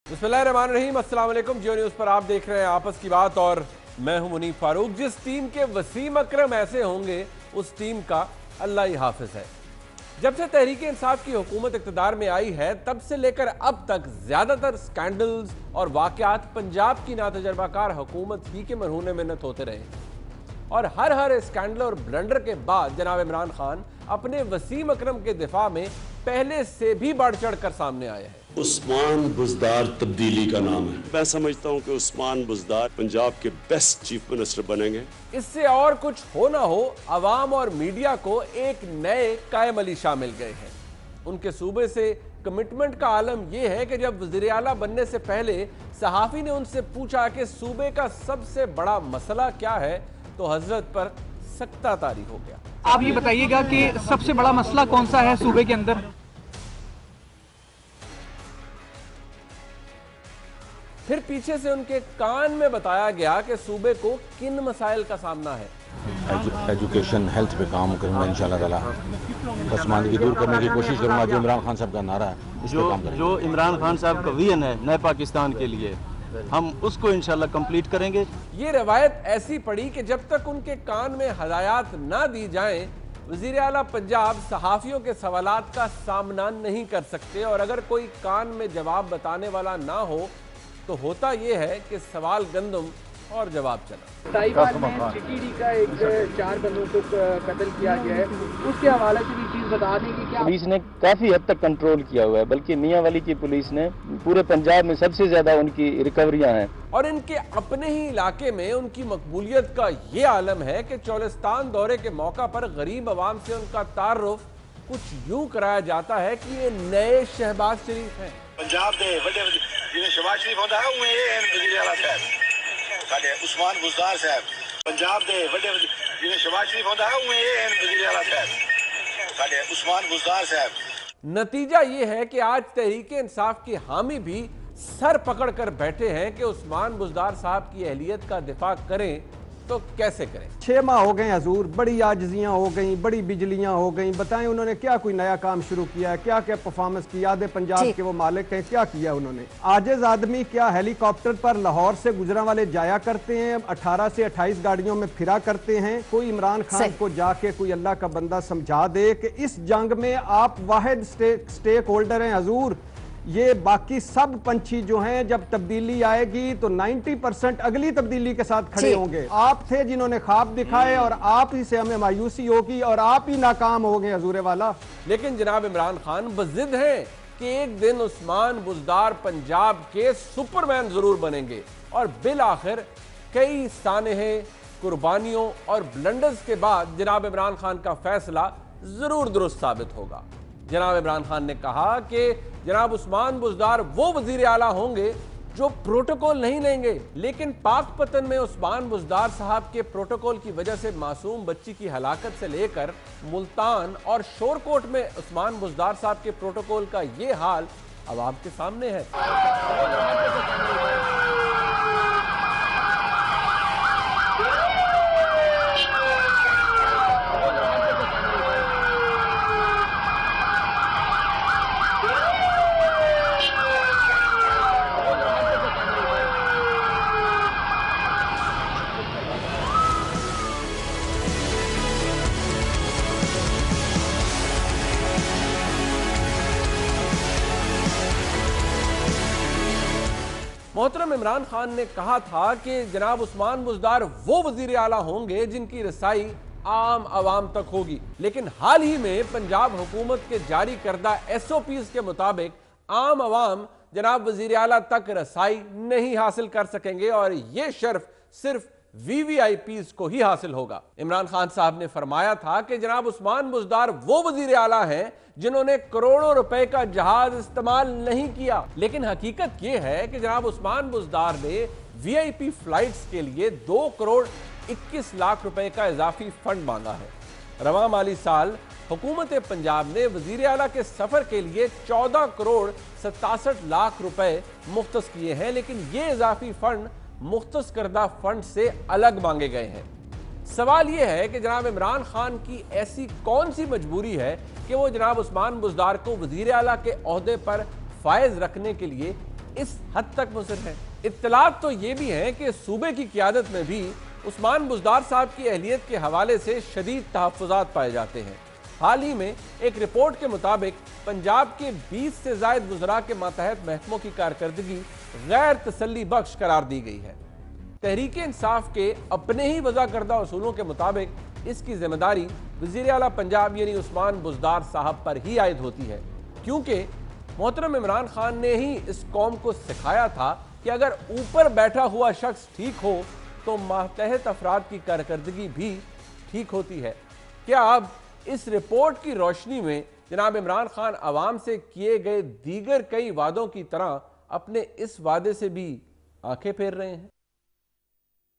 बिस्मिल्लाहिर्रहमानिर्रहीम, अस्सलाम वालेकुम। जियो न्यूज़ पर आप देख रहे हैं आपस की बात और मैं हूं मुनीब फारूक। जिस टीम के वसीम अकरम ऐसे होंगे उस टीम का अल्लाह ही हाफिज है। जब से तहरीक इंसाफ की हुकूमत इक़्तिदार में आई है तब से लेकर अब तक ज्यादातर स्कैंडल्स और वाक़यात पंजाब की नातजर्बाकार हुकूमत ही के मरहून मिन्नत होते रहे और हर स्कैंडल और ब्लंडर के बाद जनाब इमरान खान अपने वसीम अकरम के दिफा में पहले से भी बढ़ चढ़ कर सामने आए हैं। उस्मान बुज़दार तब्दीली का नाम है। मैं समझता हूँ कि उस्मान बुज़दार पंजाब के बेस्ट चीफ मिनिस्टर बनेंगे। इससे और कुछ हो ना हो, अवाम और मीडिया को एक नए कायम अली शाह मिल गए हैं। उनके सूबे से कमिटमेंट का आलम यह है कि जब वज़ीर आला बनने से पहले सहाफ़ी ने उनसे पूछा कि सूबे का सबसे बड़ा मसला क्या है तो हजरत पर सख्ता तारी हो गया। आप ये बताइएगा कि सबसे बड़ा मसला कौन सा है सूबे के अंदर? फिर पीछे से उनके कान में बताया गया कि सूबे को किन मसाइल का सामना है। एजुकेशन हेल्थ पे काम करूंगा इंशाल्लाह ताला। पसमानदगी दूर करने की कोशिश करूंगा। जो इमरान खान साहब का नारा है उस पे काम करेंगे। जो इमरान खान साहब का विजन है नए पाकिस्तान के लिए, हम उसको इंशाल्लाह कंप्लीट करेंगे। ये रवायत ऐसी पड़ी कि जब तक उनके कान में हदायत ना दी जाएं, वज़ीर आला पंजाब सहाफ़ियों के सवालात का सामना नहीं कर सकते और अगर कोई कान में जवाब बताने वाला ना हो तो होता यह है कि सवाल गंदम और जवाब चना। साहिबाल में चिकीरी का एक 4 बंदों को कत्ल किया गया है, उसके हवाले से भी चीज बता दें कि क्या पुलिस ने काफी हद तक कंट्रोल किया हुआ है, बल्कि मियां वाली की पुलिस ने पूरे पंजाब में सबसे ज्यादा उनकी रिकवरियां हैं। और इनके अपने ही इलाके में उनकी मकबूलियत का ये आलम है कि चौलिस्तान दौरे के मौका पर गरीब आवाम से उनका तारुफ कुछ यूं कराया जाता है कि ये नए शहबाज शरीफ हैं। पंजाब के बड़े जिन्हें शहबाज शरीफ होता है उन्हें ये वज़ीर आला साहब साडे उस्मान बुज़दार साहब। पंजाब के बड़े जिन्हें शहबाज शरीफ होता है उन्हें ये वज़ीर आला साहब साडे उस्मान बुज़दार साहब। नतीजा ये है कि आज तहरीक इंसाफ के हामी भी सर पकड़ कर बैठे हैं कि उस्मान बुज़दार साहब की अहलियत का दिफा करें तो कैसे करें। 6 माह हो गए हजूर, बड़ी आजिजियां हो गई, बड़ी बिजलियां हो गई। बताएं उन्होंने क्या कोई नया काम शुरू किया है? क्या क्या परफॉर्मेंस किया? आधे पंजाब के वो मालिक हैं, क्या किया उन्होंने? आजिज आदमी क्या हेलीकॉप्टर पर लाहौर से गुजरा वाले जाया करते हैं, 18 से 28 गाड़ियों में फिरा करते हैं? कोई इमरान खान को जाके कोई अल्लाह का बंदा समझा दे कि इस जंग में आप वाहिद स्टेक होल्डर हैं हजूर। ये बाकी सब पंछी जो हैं जब तब्दीली आएगी तो 90% अगली तब्दीली के साथ खड़े होंगे। आप थे जिन्होंने ख्वाब दिखाए और आप ही से हमें मायूसी होगी और आप ही नाकाम हो गए हजूर वाला। लेकिन जनाब इमरान खान बज़िद हैं कि एक दिन उस्मान बुज़दार पंजाब के सुपरमैन जरूर बनेंगे और बिल आखिर कई सानहे कुर्बानियों और ब्लंडर्स के बाद जनाब इमरान खान का फैसला जरूर दुरुस्त साबित होगा। जनाब इमरान खान ने कहा कि जनाब उस्मान बुज़दार वो वज़ीर आला होंगे जो प्रोटोकॉल नहीं लेंगे, लेकिन पाकपतन में उस्मान बुज़दार साहब के प्रोटोकॉल की वजह से मासूम बच्ची की हलाकत से लेकर मुल्तान और शोरकोट में उस्मान बुज़दार साहब के प्रोटोकॉल का ये हाल अब आपके सामने है। मोहतरम इमरान खान ने कहा था कि जनाब उस्मान बुज़दार वो वज़ीर आला होंगे जिनकी रसाई आम आवाम तक होगी, लेकिन हाल ही में पंजाब हुकूमत के जारी करदा SOPs के मुताबिक आम आवाम जनाब वज़ीर आला तक रसाई नहीं हासिल कर सकेंगे और ये शर्फ सिर्फ VVIPs को ही हासिल होगा। इमरान खान साहब ने फरमाया था कि जनाब उस्मान बुज़दार वो वज़ीर आला हैं जिन्होंने करोड़ों रुपए का जहाज इस्तेमाल नहीं किया, लेकिन हकीकत यह है कि जनाब उस्मान बुज़दार ने VIP फ्लाइट्स के लिए 2 करोड़ 21 लाख रुपए का इजाफी फंड मांगा है। रवा माली साल हुकूमत पंजाब ने वज़ीर आला के सफर के लिए 14 करोड़ 67 लाख रुपए मुख्तस किए हैं, लेकिन ये इजाफी फंड मुख्तस करदा फंड से अलग मांगे गए हैं। सवाल यह है कि जनाब इमरान खान की ऐसी कौन सी मजबूरी है कि वो जनाब उस्मान बुज़दार को वज़ीर आला के ओहदे पर फायज रखने के लिए इस हद तक मुसर है। इत्तलात तो ये भी हैं कि सूबे की क़यादत में भी उस्मान बुज़दार साहब की अहलियत के हवाले से शदीद तहफ़्फ़ुज़ात पाए जाते हैं। हाल ही में एक रिपोर्ट के मुताबिक पंजाब के 20 से ज़ायद वज़रा के मातहत महकमों की कारकर्दगी गैर तसल्ली बख्श करार दी गई है। तहरीक इंसाफ के अपने ही वज़ा करदा उसूलों के मुताबिक इसकी जिम्मेदारी वज़ीर आला पंजाब यानी उस्मान बुज़दार साहब पर ही आयद होती है, क्योंकि मोहतरम इमरान खान ने ही इस कौम को सिखाया था कि अगर ऊपर बैठा हुआ शख्स ठीक हो तो मातहत अफराद की कारकर्दगी भी ठीक होती है। क्या अब इस रिपोर्ट की रोशनी में जनाब इमरान खान अवाम से किए गए दीगर कई वादों की तरह अपने इस वादे से भी आंखें फेर रहे हैं?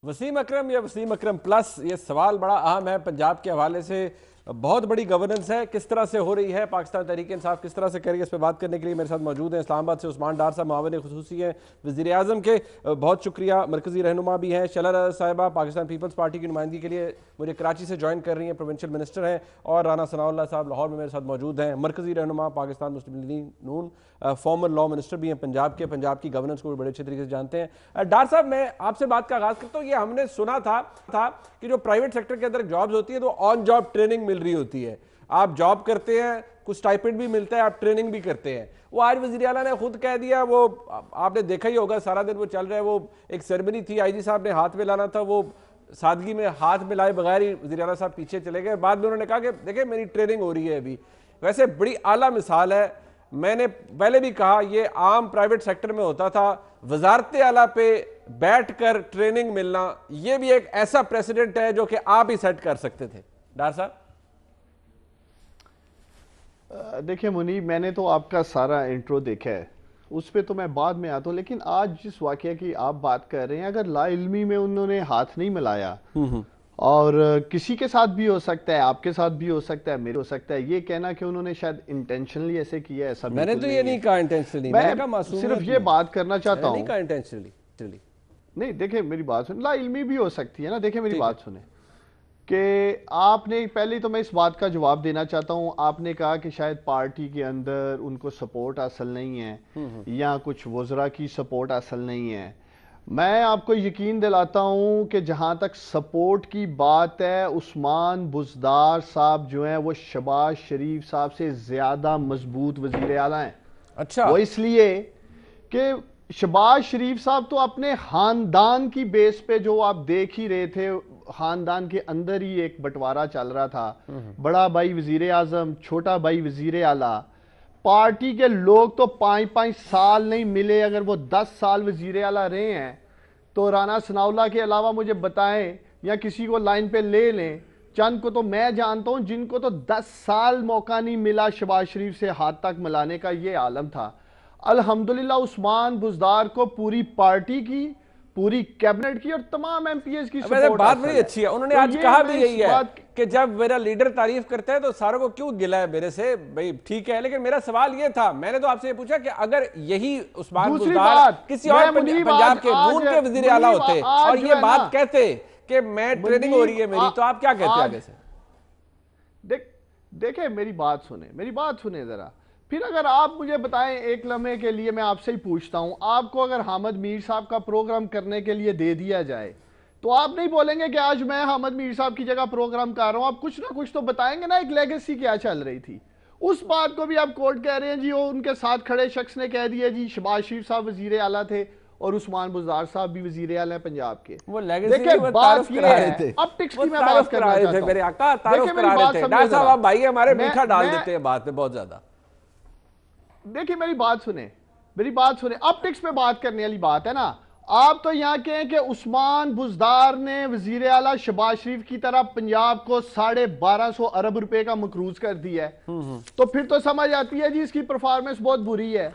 वसीम अकरम या वसीम अकरम प्लस, ये सवाल बड़ा अहम है। पंजाब के हवाले से बहुत बड़ी गवर्नेंस है, किस तरह से हो रही है, पाकिस्तान तहरीक इंसाफ किस तरह से करेगी, इस पर बात करने के लिए मेरे साथ मौजूद हैं इस्लामाबाद से उस्मान डार साहब, मुआविन खुसूसी हैं वज़ीर आज़म के, बहुत शुक्रिया। मरकज़ी रहनुमा भी हैं शलर साहिबा, पाकिस्तान पीपल्स पार्टी की नुमाइंदगी के लिए मुझे कराची से ज्वाइन कर रही हैं, प्रोविंशियल मिनिस्टर हैं। और राना सनाउल्लाह साहब लाहौर में मेरे साथ मौजूद हैं, मरकज़ी रहनुमा, पाकिस्तान मुस्लिम लीग नून, फॉर्मर लॉ मिनिस्टर भी हैं पंजाब के, पंजाब की गवर्नेंस को भी बड़े अच्छे तरीके से जानते हैं। डार साहब, मैं आपसे बात का आगाज़ करता हूँ। ये हमने सुना था कि जो प्राइवेट सेक्टर के अंदर जॉब्स होती है तो ऑन जॉब ट्रेनिंग मिल रही होती है, आप जॉब करते हैं, कुछ स्टाइपेंड भी मिलता है, आप ट्रेनिंग भी करते हैं। वो आज वज़ीर आला ने खुद कह दिया, वो आपने देखा ही होगा, सारा दिन वो चल रहा है। वो एक सेरेमनी थी, आईजी साहब ने हाथ मिलाना था, वो सादगी में हाथ मिलाए बगैर ही वज़ीर आला साहब पीछे चले गए। बाद में उन्होंने कहा कि देखिए मेरी ट्रेनिंग हो रही है अभी। वैसे बड़ी आला मिसाल है, मैंने पहले भी कहा ये आम प्राइवेट सेक्टर में होता था, वजारत आला पे बैठ कर ट्रेनिंग मिलना, ये भी एक ऐसा प्रेसिडेंट है जो कि आप ही सेट कर सकते थे। डार साहब देखिए मुनीब, मैंने तो आपका सारा इंट्रो देखा है, उस पर तो मैं बाद में आता हूँ, लेकिन आज जिस वाकये की आप बात कर रहे हैं, अगर लाइल्मी में उन्होंने हाथ नहीं मिलाया, और किसी के साथ भी हो सकता है, आपके साथ भी हो सकता है, मेरे हो सकता है, ये कहना कि उन्होंने शायद इंटेंशनली ऐसे किया है, ऐसा मैंने तो ये नहीं कहा इंटेंशनली, मैं सिर्फ ये बात करना चाहता हूँ। नहीं, देखिए मेरी बात सुन, लाइल्मी भी हो सकती है ना। देखिए मेरी बात सुने कि आपने पहले तो मैं इस बात का जवाब देना चाहता हूं, आपने कहा कि शायद पार्टी के अंदर उनको सपोर्ट हासिल नहीं है या कुछ वज़रा की सपोर्ट हासिल नहीं है। मैं आपको यकीन दिलाता हूं कि जहां तक सपोर्ट की बात है, उस्मान बुज़दार साहब जो हैं वो शहबाज शरीफ साहब से ज्यादा मजबूत वज़ीर आला हैं। अच्छा, वो इसलिए कि शहबाज शरीफ साहब तो अपने खानदान की बेस पे, जो आप देख ही रहे थे, खानदान के अंदर ही एक बंटवारा चल रहा था, बड़ा भाई वजीर आजम, छोटा भाई वजीर आला। पार्टी के लोग तो 5-5 साल नहीं मिले, अगर वो 10 साल वजीर आला रहे हैं तो राना सनाउल्लाह के अलावा मुझे बताएं या किसी को लाइन पे ले लें, चंद को तो मैं जानता हूं जिनको तो 10 साल मौका नहीं मिला शहबाज शरीफ से हाथ तक मिलाने का। ये आलम था। अल्हम्दुलिल्लाह उस्मान बुज़दार को पूरी पार्टी की, पूरी कैबिनेट की और तमाम एमपीएस की सपोर्ट। बात बड़ी अच्छी है, उन्होंने आज कहा भी यही है कि जब मेरा लीडर तारीफ करता है तो सारों को क्यों गिला है मेरे से, भाई ठीक है। लेकिन मेरा सवाल ये था, मैंने तो आपसे ये पूछा कि अगर यही उस्मान बुज़दार किसी और पंजाब के नून के वजीर आला होते और ये बात कहते कि मैं ट्रेनिंग हो रही है मेरी, तो आप क्या कहते आगे से? देखे मेरी बात सुने जरा। फिर अगर आप मुझे बताएं, एक लम्हे के लिए मैं आपसे ही पूछता हूं, आपको अगर हामिद मीर साहब का प्रोग्राम करने के लिए दे दिया जाए तो आप नहीं बोलेंगे कि आज मैं हामिद मीर साहब की जगह प्रोग्राम कर रहा हूं, आप कुछ ना कुछ तो बताएंगे ना, एक लेगेसी क्या चल रही थी। उस बात को भी आप कोर्ट कह रहे हैं जी, वो उनके साथ खड़े शख्स ने कह दिया जी शहबाज शरीफ साहब वजीर आला थे और उस्मान बुज़दार साहब भी वजीर आला है पंजाब के। वो लेगेसी बात ये है, ऑप्टिक्स की मैं बात कर रहा था, मेरे आका तारुफ करा रहे थे। डॉक्टर साहब आप भाई हमारे मीठा डाल देते हैं बात में बहुत ज्यादा। देखिए मेरी बात सुने, ऑप्टिक्स पे बात करने वाली बात है ना। आप तो यहां कहें कि उस्मान बुज़दार ने वजीर आला शहबाज शरीफ की तरह पंजाब को 1250 अरब रुपए का मकरूज कर दिया है, तो फिर तो समझ आती है जी इसकी परफॉर्मेंस बहुत बुरी है।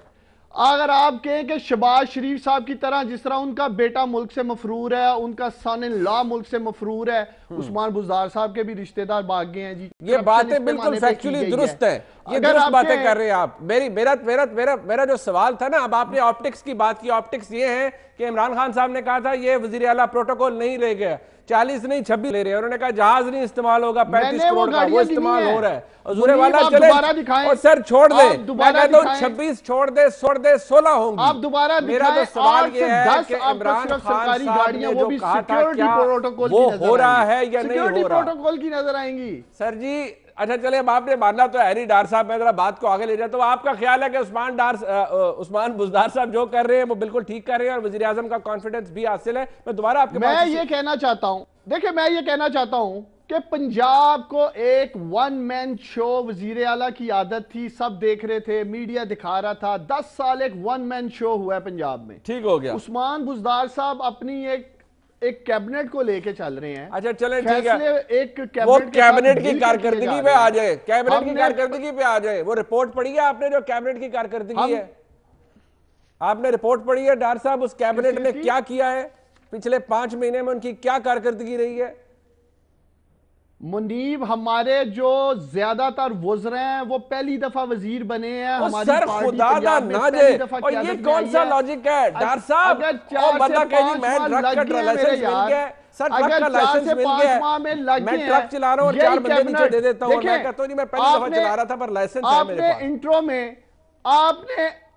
अगर आप कहें कि शहबाज शरीफ साहब की तरह, जिस तरह उनका बेटा मुल्क से मफरूर है, उनका सन इन लॉ मुल्क से मफरूर है, उस्मान बुज़दार साहब के भी रिश्तेदार भाग गए हैं जी। ये बातें बिल्कुल फैक्चुअली दुरुस्त है, ये दुरुस्त बातें कर रहे हैं आप। मेरा जो सवाल था ना, अब आपने ऑप्टिक्स की बात की। ऑप्टिक्स ये है कि इमरान खान साहब ने कहा था ये वजीर आला प्रोटोकॉल नहीं रह गया, 40 नहीं 26 ले रहे हैं। उन्होंने कहा जहाज नहीं इस्तेमाल होगा, 35 करोड़ का वो इस्तेमाल हो रहा है। हजूर वाला चले और सर छोड़ दे, मैं कहता हूं 26 छोड़ दे 16 होंगी। आप दोबारा मेरा तो सवाल ये है कि इमरान खान साहब ने जो कहा था क्या वो हो रहा है या नहीं हो रहा, प्रोटोकॉल की नजर आएंगी सर जी। अच्छा चले, अब आपने मानना तो है नहीं डार साहब, मैं जरा बात को आगे ले जाता हूं। आपका ख्याल है कि उस्मान बुज़दार साहब जो कर रहे हैं वो बिल्कुल ठीक कर रहे हैं और वज़ीर आज़म का कॉन्फिडेंस भी हासिल है? मैं दोबारा आपके मैं ये कहना चाहता हूं, देखिए मैं ये कहना चाहता हूं कि पंजाब को एक वन मैन शो वजीर आला की आदत थी, सब देख रहे थे, मीडिया दिखा रहा था। 10 साल एक वन मैन शो हुआ है पंजाब में, ठीक हो गया। उस्मान बुज़दार साहब अपनी एक कैबिनेट को लेके चल रहे हैं। अच्छा चले ठीक है, एक वो कैबिनेट की कारकर्दगी पे आ जाए, कैबिनेट की कारकर्दगी पे आ जाए। वो रिपोर्ट पढ़ी है आपने जो कैबिनेट की कारकर्दगी है? आपने रिपोर्ट पढ़ी है डार साहब, उस कैबिनेट ने क्या किया है पिछले 5 महीने में, उनकी क्या कारकर्दगी रही है? मुनीब हमारे जो ज्यादातर वज़ीर हैं वो पहली दफा वजीर बने हैं हमारी सर, पार्टी खुदा पंजाब में ना पहली दे। दफा और ये क़यादत में कौन आई सा है। लॉजिक है डार साहब? अगर और 4 बंदा से कह जी 5 मैं माह ट्रक का लग गए लाइसेंस मेरे मिल यार, गया, सर ट्रक अगर का 4 लाइसेंस से मिल 5 गया, माह में लग मैं गए ट्रक चला रहा हूँ और 4 बंदे नीचे दे देता हूँ, मैं कहता हूँ जी मैं पहली दफा चला रहा था पर लाइसेंस है मेरे पास। आपने इंट्रो में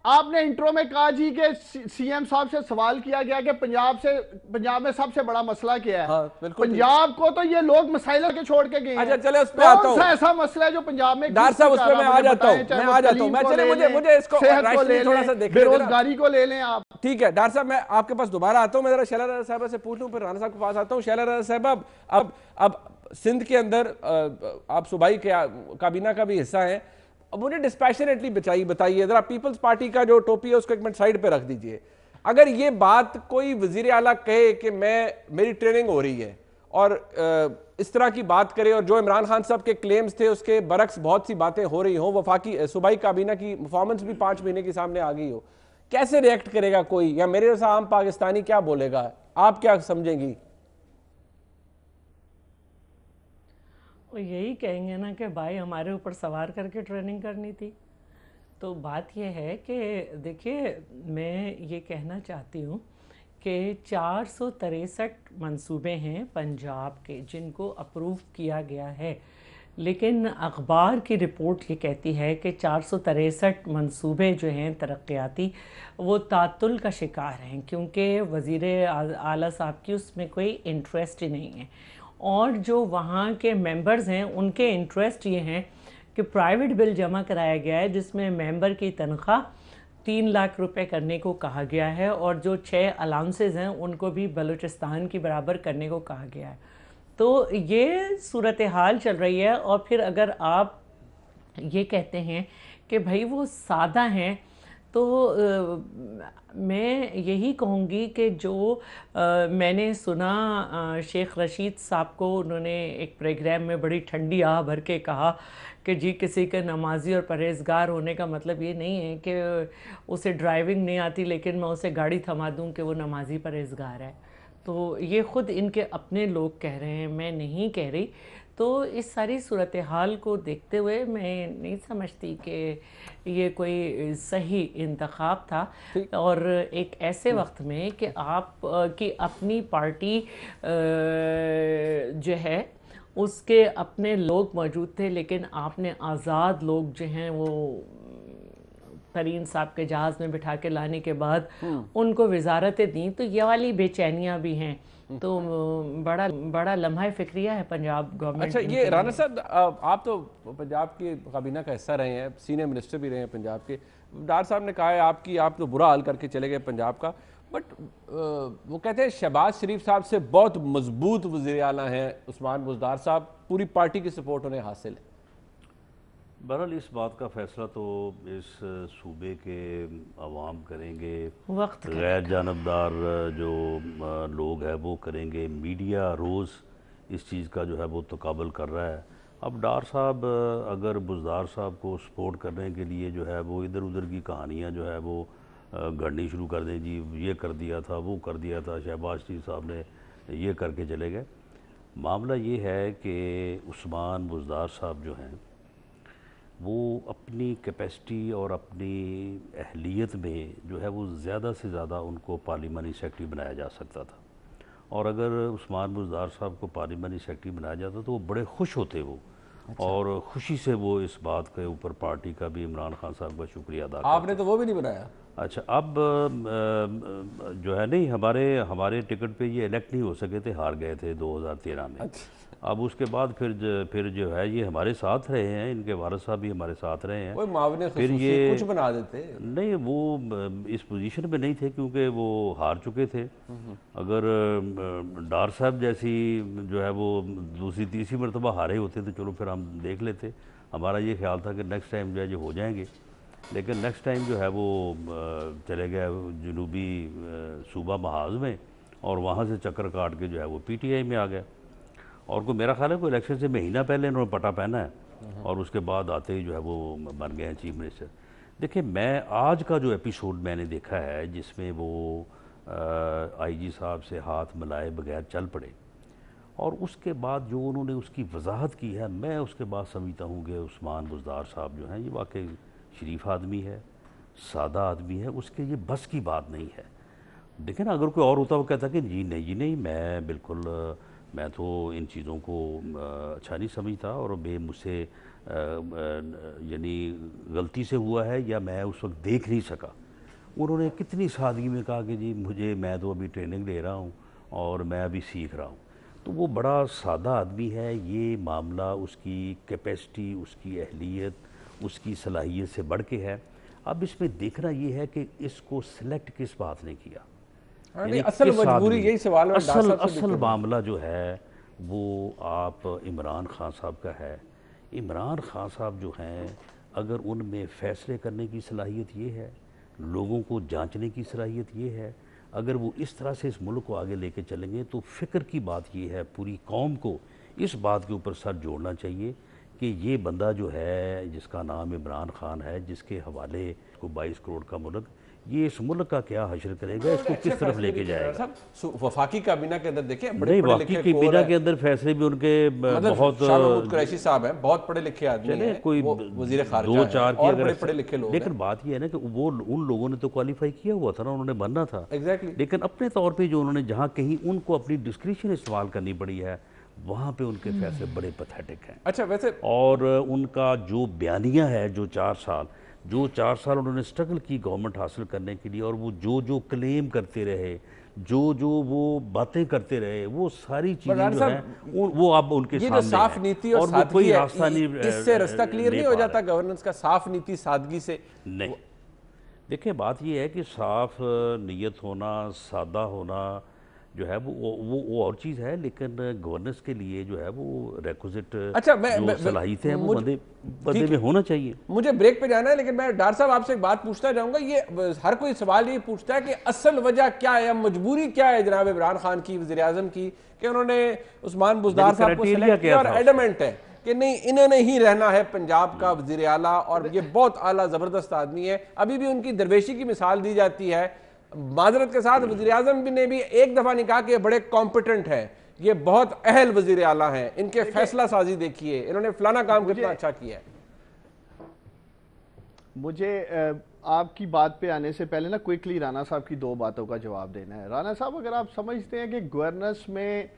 आपने इंट्रो में कहा जी कि सीएम साहब से सवाल किया गया कि पंजाब में सबसे बड़ा मसला क्या है। पंजाब को तो ये लोग मसाइल के छोड़ के गए। अच्छा चले उस पे आता हूं। ऐसा मसला है जो पंजाब में डार साहब उस पे मैं आ जाता हूं, मैं चले मुझे इसको थोड़ा सा देखने, बेरोजगारी को ले लें आप। ठीक है डार साहब, मैं आपके पास दोबारा आता हूं। मैं जरा शैला राजा साहब से पूछ लूं, फिर राणा साहब के पास आता हूं। शैला राजा साहब, अब सिंध के अंदर आप सूबाई काबीना का भी हिस्सा है, अब मुझे डिस्पैशनेटली बताइए जरा, पीपल्स पार्टी का जो टोपी है उसको एक मिनट साइड पे रख दीजिए। अगर ये बात कोई वजीर आला कहे कि मेरी ट्रेनिंग हो रही है और इस तरह की बात करे, और जो इमरान खान साहब के क्लेम्स थे उसके बरक्स बहुत सी बातें हो रही हो, वफाकी सूबाई काबीना की परफॉर्मेंस भी 5 महीने के सामने आ गई हो, कैसे रिएक्ट करेगा कोई, या मेरे जैसा आम पाकिस्तानी क्या बोलेगा? आप क्या समझेंगी? वो यही कहेंगे ना कि भाई हमारे ऊपर सवार करके ट्रेनिंग करनी थी। तो बात यह है कि देखिए, मैं ये कहना चाहती हूँ कि 463 मंसूबे हैं पंजाब के जिनको अप्रूव किया गया है, लेकिन अखबार की रिपोर्ट ये कहती है कि 463 मंसूबे जो हैं तरक्याती वो तातुल का शिकार हैं, क्योंकि वज़ीर आला साहब की उसमें कोई इंटरेस्ट ही नहीं है। और जो वहाँ के मेंबर्स हैं उनके इंटरेस्ट ये हैं कि प्राइवेट बिल जमा कराया गया है जिसमें मेंबर की तनख्वाह 3 लाख रुपए करने को कहा गया है, और जो 6 अलाउंसेस हैं उनको भी बलूचिस्तान की बराबर करने को कहा गया है। तो ये सूरत हाल चल रही है। और फिर अगर आप ये कहते हैं कि भाई वो सादा हैं, तो मैं यही कहूँगी कि जो मैंने सुना शेख रशीद साहब को, उन्होंने एक प्रोग्राम में बड़ी ठंडी आह भर के कहा कि जी किसी के नमाजी और परहेज़गार होने का मतलब ये नहीं है कि उसे ड्राइविंग नहीं आती लेकिन मैं उसे गाड़ी थमा दूँ कि वो नमाजी परहेज़गार है। तो ये ख़ुद इनके अपने लोग कह रहे हैं, मैं नहीं कह रही। तो इस सारी सूरत हाल को देखते हुए मैं नहीं समझती कि ये कोई सही इंतखाब था, और एक ऐसे वक्त में कि आप की अपनी पार्टी जो है उसके अपने लोग मौजूद थे, लेकिन आपने आज़ाद लोग जो हैं वो तरीन साहब के जहाज़ में बिठा के लाने के बाद उनको वजारतें दी। तो ये वाली बेचैनियाँ भी हैं। तो बड़ा लम्हा फिक्रिया है पंजाब गवर्नमेंट। अच्छा, ये राणा साहब, आप तो पंजाब की काबीना का हिस्सा रहे हैं, सीनियर मिनिस्टर भी रहे हैं पंजाब के। डार साहब ने कहा है आप तो बुरा हाल करके चले गए पंजाब का, बट वो कहते हैं शहबाज शरीफ साहब से बहुत मजबूत वज़ीर आला हैं उस्मान बुज़दार साहब, पूरी पार्टी की सपोर्ट उन्हें हासिल है। बहरहाल इस बात का फैसला तो इस सूबे के अवाम करेंगे, गैर जानबदार जो लोग हैं वो करेंगे। मीडिया रोज़ इस चीज़ का जो है वो तकाबल कर रहा है। अब डार साहब अगर बुज़दार साहब को सपोर्ट करने के लिए जो है वो इधर उधर की कहानियाँ जो है वो गढ़नी शुरू कर दें, जी ये कर दिया था, वो कर दिया था, शहबाज शरीफ साहब ने ये करके चले गए। मामला ये है कि उस्मान बुज़दार साहब जो हैं वो अपनी कैपेसिटी और अपनी अहलियत में जो है वो ज़्यादा से ज़्यादा उनको पार्लिमानी सेक्रेटरी बनाया जा सकता था, और अगर उस्मान बुज़दार साहब को पार्लिमानी सेक्रेटरी बनाया जाता तो वो बड़े खुश होते वो। अच्छा। और खुशी से वो इस बात के ऊपर पार्टी का भी इमरान खान साहब का शुक्रिया अदा करते। आपने तो वो भी नहीं बनाया। अच्छा, अब जो है नहीं, हमारे टिकट पे ये इलेक्ट नहीं हो सके थे, हार गए थे 2013 में। अच्छा। अब उसके बाद फिर जो है ये हमारे साथ रहे हैं, इनके वारिस साहब भी हमारे साथ रहे हैं। फिर ये कुछ बना देते नहीं, वो इस पोजीशन में नहीं थे क्योंकि वो हार चुके थे। अगर डार साहब जैसी जो है वो दूसरी तीसरी मरतबा हारे होते तो चलो फिर हम देख लेते। हमारा ये ख्याल था कि नेक्स्ट टाइम जो है जो हो जाएंगे, लेकिन नेक्स्ट टाइम जो है वो चले गए जनूबी सूबा महाज में, और वहाँ से चक्कर काट के जो है वो PTI में आ गया। और को मेरा ख्याल है कोई इलेक्शन से महीना पहले इन्होंने पटा पहना है, और उसके बाद आते ही जो है वो बन गए हैं चीफ मिनिस्टर। देखिए, मैं आज का जो एपिसोड मैंने देखा है जिसमें वो IG साहब से हाथ मिलाए बगैर चल पड़े, और उसके बाद जो उन्होंने उसकी वजाहत की है, मैं उसके बाद समझता हूँ कि उस्मान बुज़दार साहब जो हैं ये वाकई शरीफ आदमी है, सादा आदमी है, उसके ये बस की बात नहीं है। देखिए ना, अगर कोई और होता वो कहता कि जी नहीं, मैं तो इन चीज़ों को अच्छा नहीं समझता, और मुझसे यानी गलती से हुआ है या मैं उस वक्त देख नहीं सका। उन्होंने कितनी सादगी में कहा कि जी मैं तो अभी ट्रेनिंग ले रहा हूँ और मैं अभी सीख रहा हूँ। तो वो बड़ा सादा आदमी है। ये मामला उसकी कैपेसिटी, उसकी अहलियत, उसकी सलाहियत से बढ़ के है। अब इसमें देखना ये है कि इसको सिलेक्ट किस बात ने किया। असल मजबूरी यही सवाल है। असल मामला जो है वो आप इमरान खान साहब का है। इमरान खान साहब जो हैं, अगर उनमें फ़ैसले करने की सलाहियत ये है, लोगों को जांचने की सलाहियत ये है, अगर वो इस तरह से इस मुल्क को आगे लेके चलेंगे तो फ़िक्र की बात ये है, पूरी कौम को इस बात के ऊपर सर जोड़ना चाहिए कि ये बंदा जो है जिसका नाम इमरान खान है, जिसके हवाले को 22 करोड़ का मुल्क, ये इस मुल्क का क्या हश्र करेगा, इसको किस तरफ लेके जाएगा। वफाकी काबीना के अंदर देखिए, नहीं, वफाकी काबीना के अंदर फैसले भी उनके बहुत कुरैशी साहब हैं, बहुत पढ़े लिखे आदमी हैं, कोई वजीर खारजा 2-4 की अगर पढ़े लिखे लोग। लेकिन बात ये है ना कि वो उन लोगों ने तो क्वालिफाई किया हुआ था ना, उन्होंने बनना था। एग्जैक्टली। लेकिन अपने तौर पर जो उन्होंने जहाँ कहीं उनको अपनी डिस्क्रिप्शन इस्तेमाल करनी पड़ी है, वहाँ पे उनके फैसले बड़े पैथेटिक हैं। अच्छा, वैसे और उनका जो बयानिया है, जो 4 साल उन्होंने स्ट्रगल की गवर्नमेंट हासिल करने के लिए, और वो जो क्लेम करते रहे, जो वो बातें करते रहे, वो सारी चीजें जो हैं वो अब उनके सामने साफ नीति और वो कोई रास्ता नहीं, इससे रास्ता क्लियर नहीं हो जाता गवर्नेंस का, साफ नीति सादगी से नहीं। देखिए, बात ये है कि साफ नीयत होना, सादा होना जो है वो और चीज़ है, लेकिन गवर्नेंस के लिए जो है वो रेक्विजिट जो सलाहियतें हैं वो बंदे में होना चाहिए। मुझे ब्रेक पे जाना है, लेकिन मैं डॉक्टर साहब आपसे एक बात पूछना चाहूँगा। ये हर कोई सवाल ये पूछता है कि असल वजह क्या है, मजबूरी क्या है जनाब इमरान खान की, वज़ीर आज़म की, कि उन्होंने उस्मान बुज़दार साहब को सिलेक्ट किया और एडमेंट है कि नहीं, इन्होंने ही रहना है पंजाब का वज़ीर आला, और ये बहुत आला ज़बरदस्त आदमी है। अभी भी उनकी दरवेशी की मिसाल दी जाती है। माजरत के साथ वज़ीर आज़म ने भी एक दफ़ा नहीं कहा कि ये बड़े कॉम्पिटेंट हैं, ये बहुत अहल वज़ीर आला हैं, इनके फैसला साजी देखिए, इन्होंने फलाना काम कितना अच्छा किया है। मुझे आपकी बात पे आने से पहले ना क्विकली राना साहब की 2 बातों का जवाब देना है। राना साहब, अगर आप समझते हैं कि गवर्नेंस में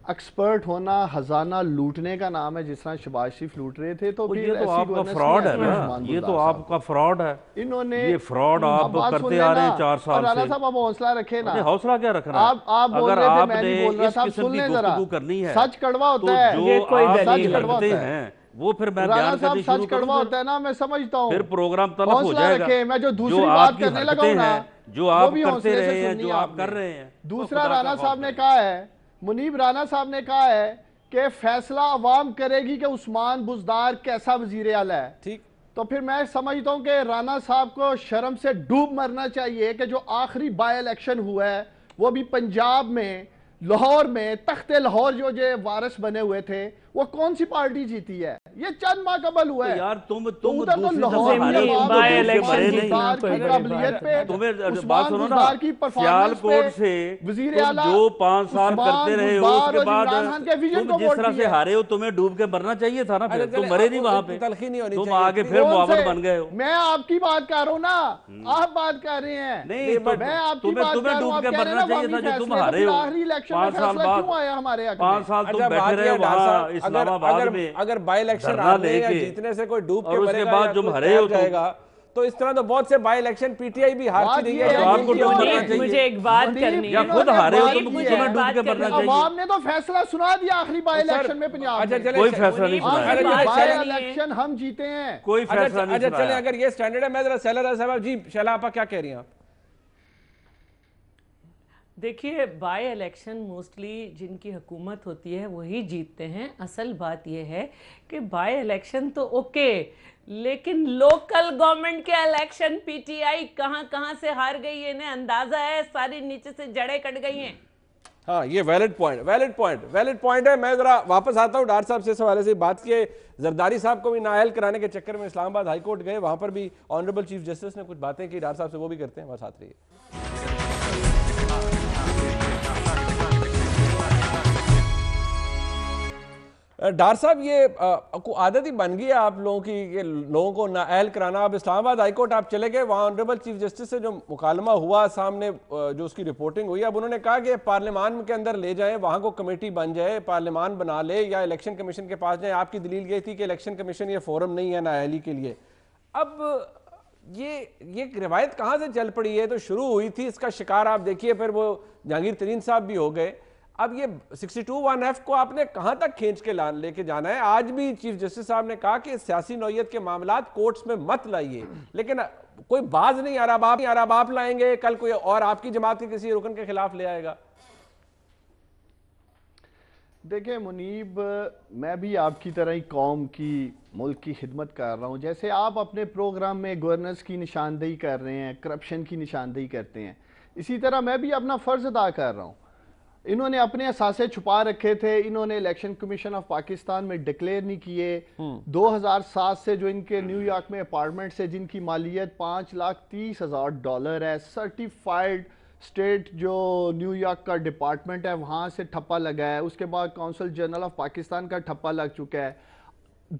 एक्सपर्ट होना खजाना लूटने का नाम है, जिस तरह शहबाज शरीफ लूट रहे थे, तो ये तो आपका फ्रॉड है ना, ये तो आपका फ्रॉड है। इन्होंने ये फ्रॉड आप करते आ रहे हैं 4 साल से। राना साहब, आप हौसला रखें ना। हौसला क्या रखना है? आप बोल रहे थे, मैं नहीं बोल रहा था, सुन लें जरा। करनी है, सच कड़वा होता है, सच कड़वा होता है वो, फिर मैं राना साहब सच कड़वा होता है ना, मैं समझता हूँ। फिर प्रोग्राम तलब हो जाएगा। मैं जो दूसरी बात करने लगा हूँ ना, जो आप करते रहे हैं, जो आप कर रहे हैं। दूसरा राना साहब ने कहा है, मुनीब राना साहब ने कहा है कि फैसला अवाम करेगी कि उस्मान बुज़दार कैसा वजीर आला है। ठीक, तो फिर मैं समझता हूं कि राना साहब को शर्म से डूब मरना चाहिए कि जो आखिरी बाय इलेक्शन हुआ है वो भी पंजाब में, लाहौर में, तख्ते लाहौर जो वारिस बने हुए थे, वो कौन सी पार्टी जीती है। ये चंद माह कबल हुआ है यार। तुम उधर तो दूसरी लाहौर दफा में बाय इलेक्शन की काबिलियत पे तुम्हें उस्मान बात सुनो ना, बुज़दार की परफॉर्मेंस सियालकोट पे से वजीर तुम आला जो 5 साल उस्मान करते रहे हो, बुज़दार उसके और बाद इमरान खान के विजन तुम को जिस वोट तरह से दिया। हारे हो, तुम्हें डूब के मरना चाहिए था ना। फिर तुम मरे नहीं वहां पे, तलखी नहीं होनी तुम चाहिए। आगे फिर कौन मुआवज से? बन गए हो। मैं आपकी बात कर रहा हूँ ना, आप बात कर रहे हैं। नहीं, मैं आपकी बात तुम्हें कर रहा हूँ, डूब आप के कह रहे हैं मरना ना चाहिए था अवामी जो तुम फैसले, हारे तो हो। आखिरी इलेक्शन में 5 साल फैसला बाद क्यों आया हमारे हक में? 5 साल तुम अच्छा, बैठे बात रहे यह है, डॉक्टर वहाँ साहब, इस्लामाबाद में अगर बाई इलेक्शन धरना हारने या लेके, जीतने से कोई डूब और के उसके मरेगा बाद या तुम कोई हरे तैर हो जाएगा, तो इस तरह तो बहुत से बाई इलेक्शन पीटीआई भी हारती रही है। तो आपको डूबना चाहिए। मुझे एक बात करनी है। या खुद हारे हो तुम, मुझे तुम्हें डूब के मरना चाहिए। अवाम ने तो फैसला सुना दिया आखिरी बाई इलेक्शन में पंजाब अच्छा में। चले, कोई फैसला नहीं सुनाया। बाई इलेक्शन हम जीते हैं, कोई फैसला नहीं अच्छा चले, सुनाया। अगर ये स्टैंडर्ड है, मैं जरा शैला साहब जी, शैला आपा क्या कह रही हैं आप? देखिए, बाय इलेक्शन मोस्टली जिनकी हुकूमत होती है वही जीतते हैं। असल बात यह है कि बाय इलेक्शन तो ओके, लेकिन लोकल गवर्नमेंट के इलेक्शन पीटीआई कहां कहां से हार गई है, इन्हें अंदाजा है, सारी नीचे से जड़ें कट गई हैं। हाँ, ये वैलिड पॉइंट है। मैं जरा वापस आता हूँ डॉक्टर साहब से इस हवाले से बात किए। जरदारी साहब को भी नाअहल कराने के चक्कर में इस्लामाबाद हाई कोर्ट गए, वहां पर भी ऑनरेबल चीफ जस्टिस ने कुछ बातें की। डॉक्टर साहब से वो भी करते हैं, हमारे साथ रहिए। डॉक्टर साहब, ये आदत ही बन गई है आप लोगों की, ये लोगों को नाअहल कराना। अब इस्लामाबाद हाई कोर्ट आप चले गए, वहाँ ऑनरेबल चीफ जस्टिस से जो मुकालमा हुआ, सामने जो उसकी रिपोर्टिंग हुई, अब उन्होंने कहा कि पार्लियामान के अंदर ले जाएं, वहाँ को कमेटी बन जाए, पार्लियामान बना ले या इलेक्शन कमीशन के पास जाए। आपकी दलील ये थी कि इलेक्शन कमीशन ये फोरम नहीं है नाअहली के लिए। अब ये रिवायत कहाँ से चल पड़ी है? तो शुरू हुई थी, इसका शिकार आप देखिए, फिर वो जहांगीर तरीन साहब भी हो गए। अब ये 62(1)(f) को आपने कहां तक खींच के लेके जाना है? आज भी चीफ जस्टिस साहब ने कहा कि सियासी नौयत के मामलात कोर्ट्स में मत लाइए, लेकिन कोई बाज नहीं आ रहा। आप लाएंगे, कल कोई और आपकी जमात के किसी रुकन के खिलाफ ले आएगा। देखिए मुनीब, मैं भी आपकी तरह ही कौम की, मुल्क की खिदमत कर रहा हूँ। जैसे आप अपने प्रोग्राम में गवर्नेंस की निशानदेही कर रहे हैं, करप्शन की निशानदेही करते हैं, इसी तरह मैं भी अपना फ़र्ज़ अदा कर रहा हूँ। इन्होंने अपने असासे छुपा रखे थे, इन्होंने इलेक्शन कमीशन ऑफ पाकिस्तान में डिक्लेयर नहीं किए। 2007 से जो इनके न्यूयॉर्क में अपार्टमेंट से जिनकी मालियत $5,30,000 है, सर्टिफाइड स्टेट जो न्यूयॉर्क का डिपार्टमेंट है वहाँ से ठप्पा लगा है। उसके बाद कौंसल जनरल ऑफ पाकिस्तान का ठप्पा लग चुका है।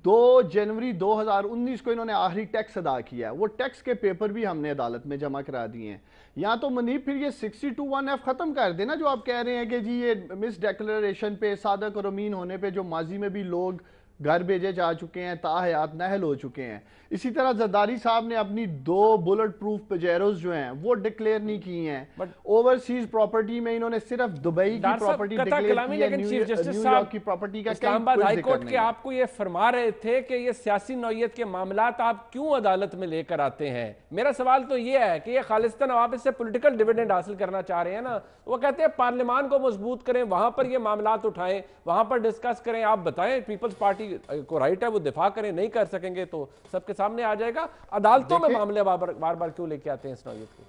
2 जनवरी 2019 को इन्होंने आखिरी टैक्स अदा किया है। वो टैक्स के पेपर भी हमने अदालत में जमा करा दिए हैं। या तो मुनीब फिर ये 62(1)(f) ख़त्म कर देना, जो आप कह रहे हैं कि जी ये मिस डिक्लेरेशन पे, सादक और अमीन होने पे जो माजी में भी लोग घर भेजे जा चुके हैं, ताहयात नाहल हो चुके हैं। इसी तरह जरदारी साहब ने अपनी 2 बुलेट प्रूफ पजेरोज जो हैं वो डिक्लेयर नहीं की हैं। ओवरसीज प्रॉपर्टी में इन्होंने सिर्फ दुबई की प्रॉपर्टी डिक्लेयर की है, न्यूयॉर्क की प्रॉपर्टी का। इस्लामाबाद हाई कोर्ट के आपको ये फरमा रहे थे कि ये सियासी नौयत के मामलात आप क्यों अदालत में लेकर आते हैं। मेरा सवाल तो ये है कि ये खालिस्तान आप इससे पॉलिटिकल डिविडेंड हासिल करना चाह रहे हैं ना। वो कहते हैं पार्लियामान को मजबूत करें, वहां पर ये मामलात उठाएं, वहां पर डिस्कस करें। आप बताएं, पीपल्स पार्टी को राइट है वो दिफा करें, नहीं कर सकेंगे तो सबके सामने आ जाएगा। अदालतों में मामले बार बार क्यों लेके आते हैं इस नौयत को?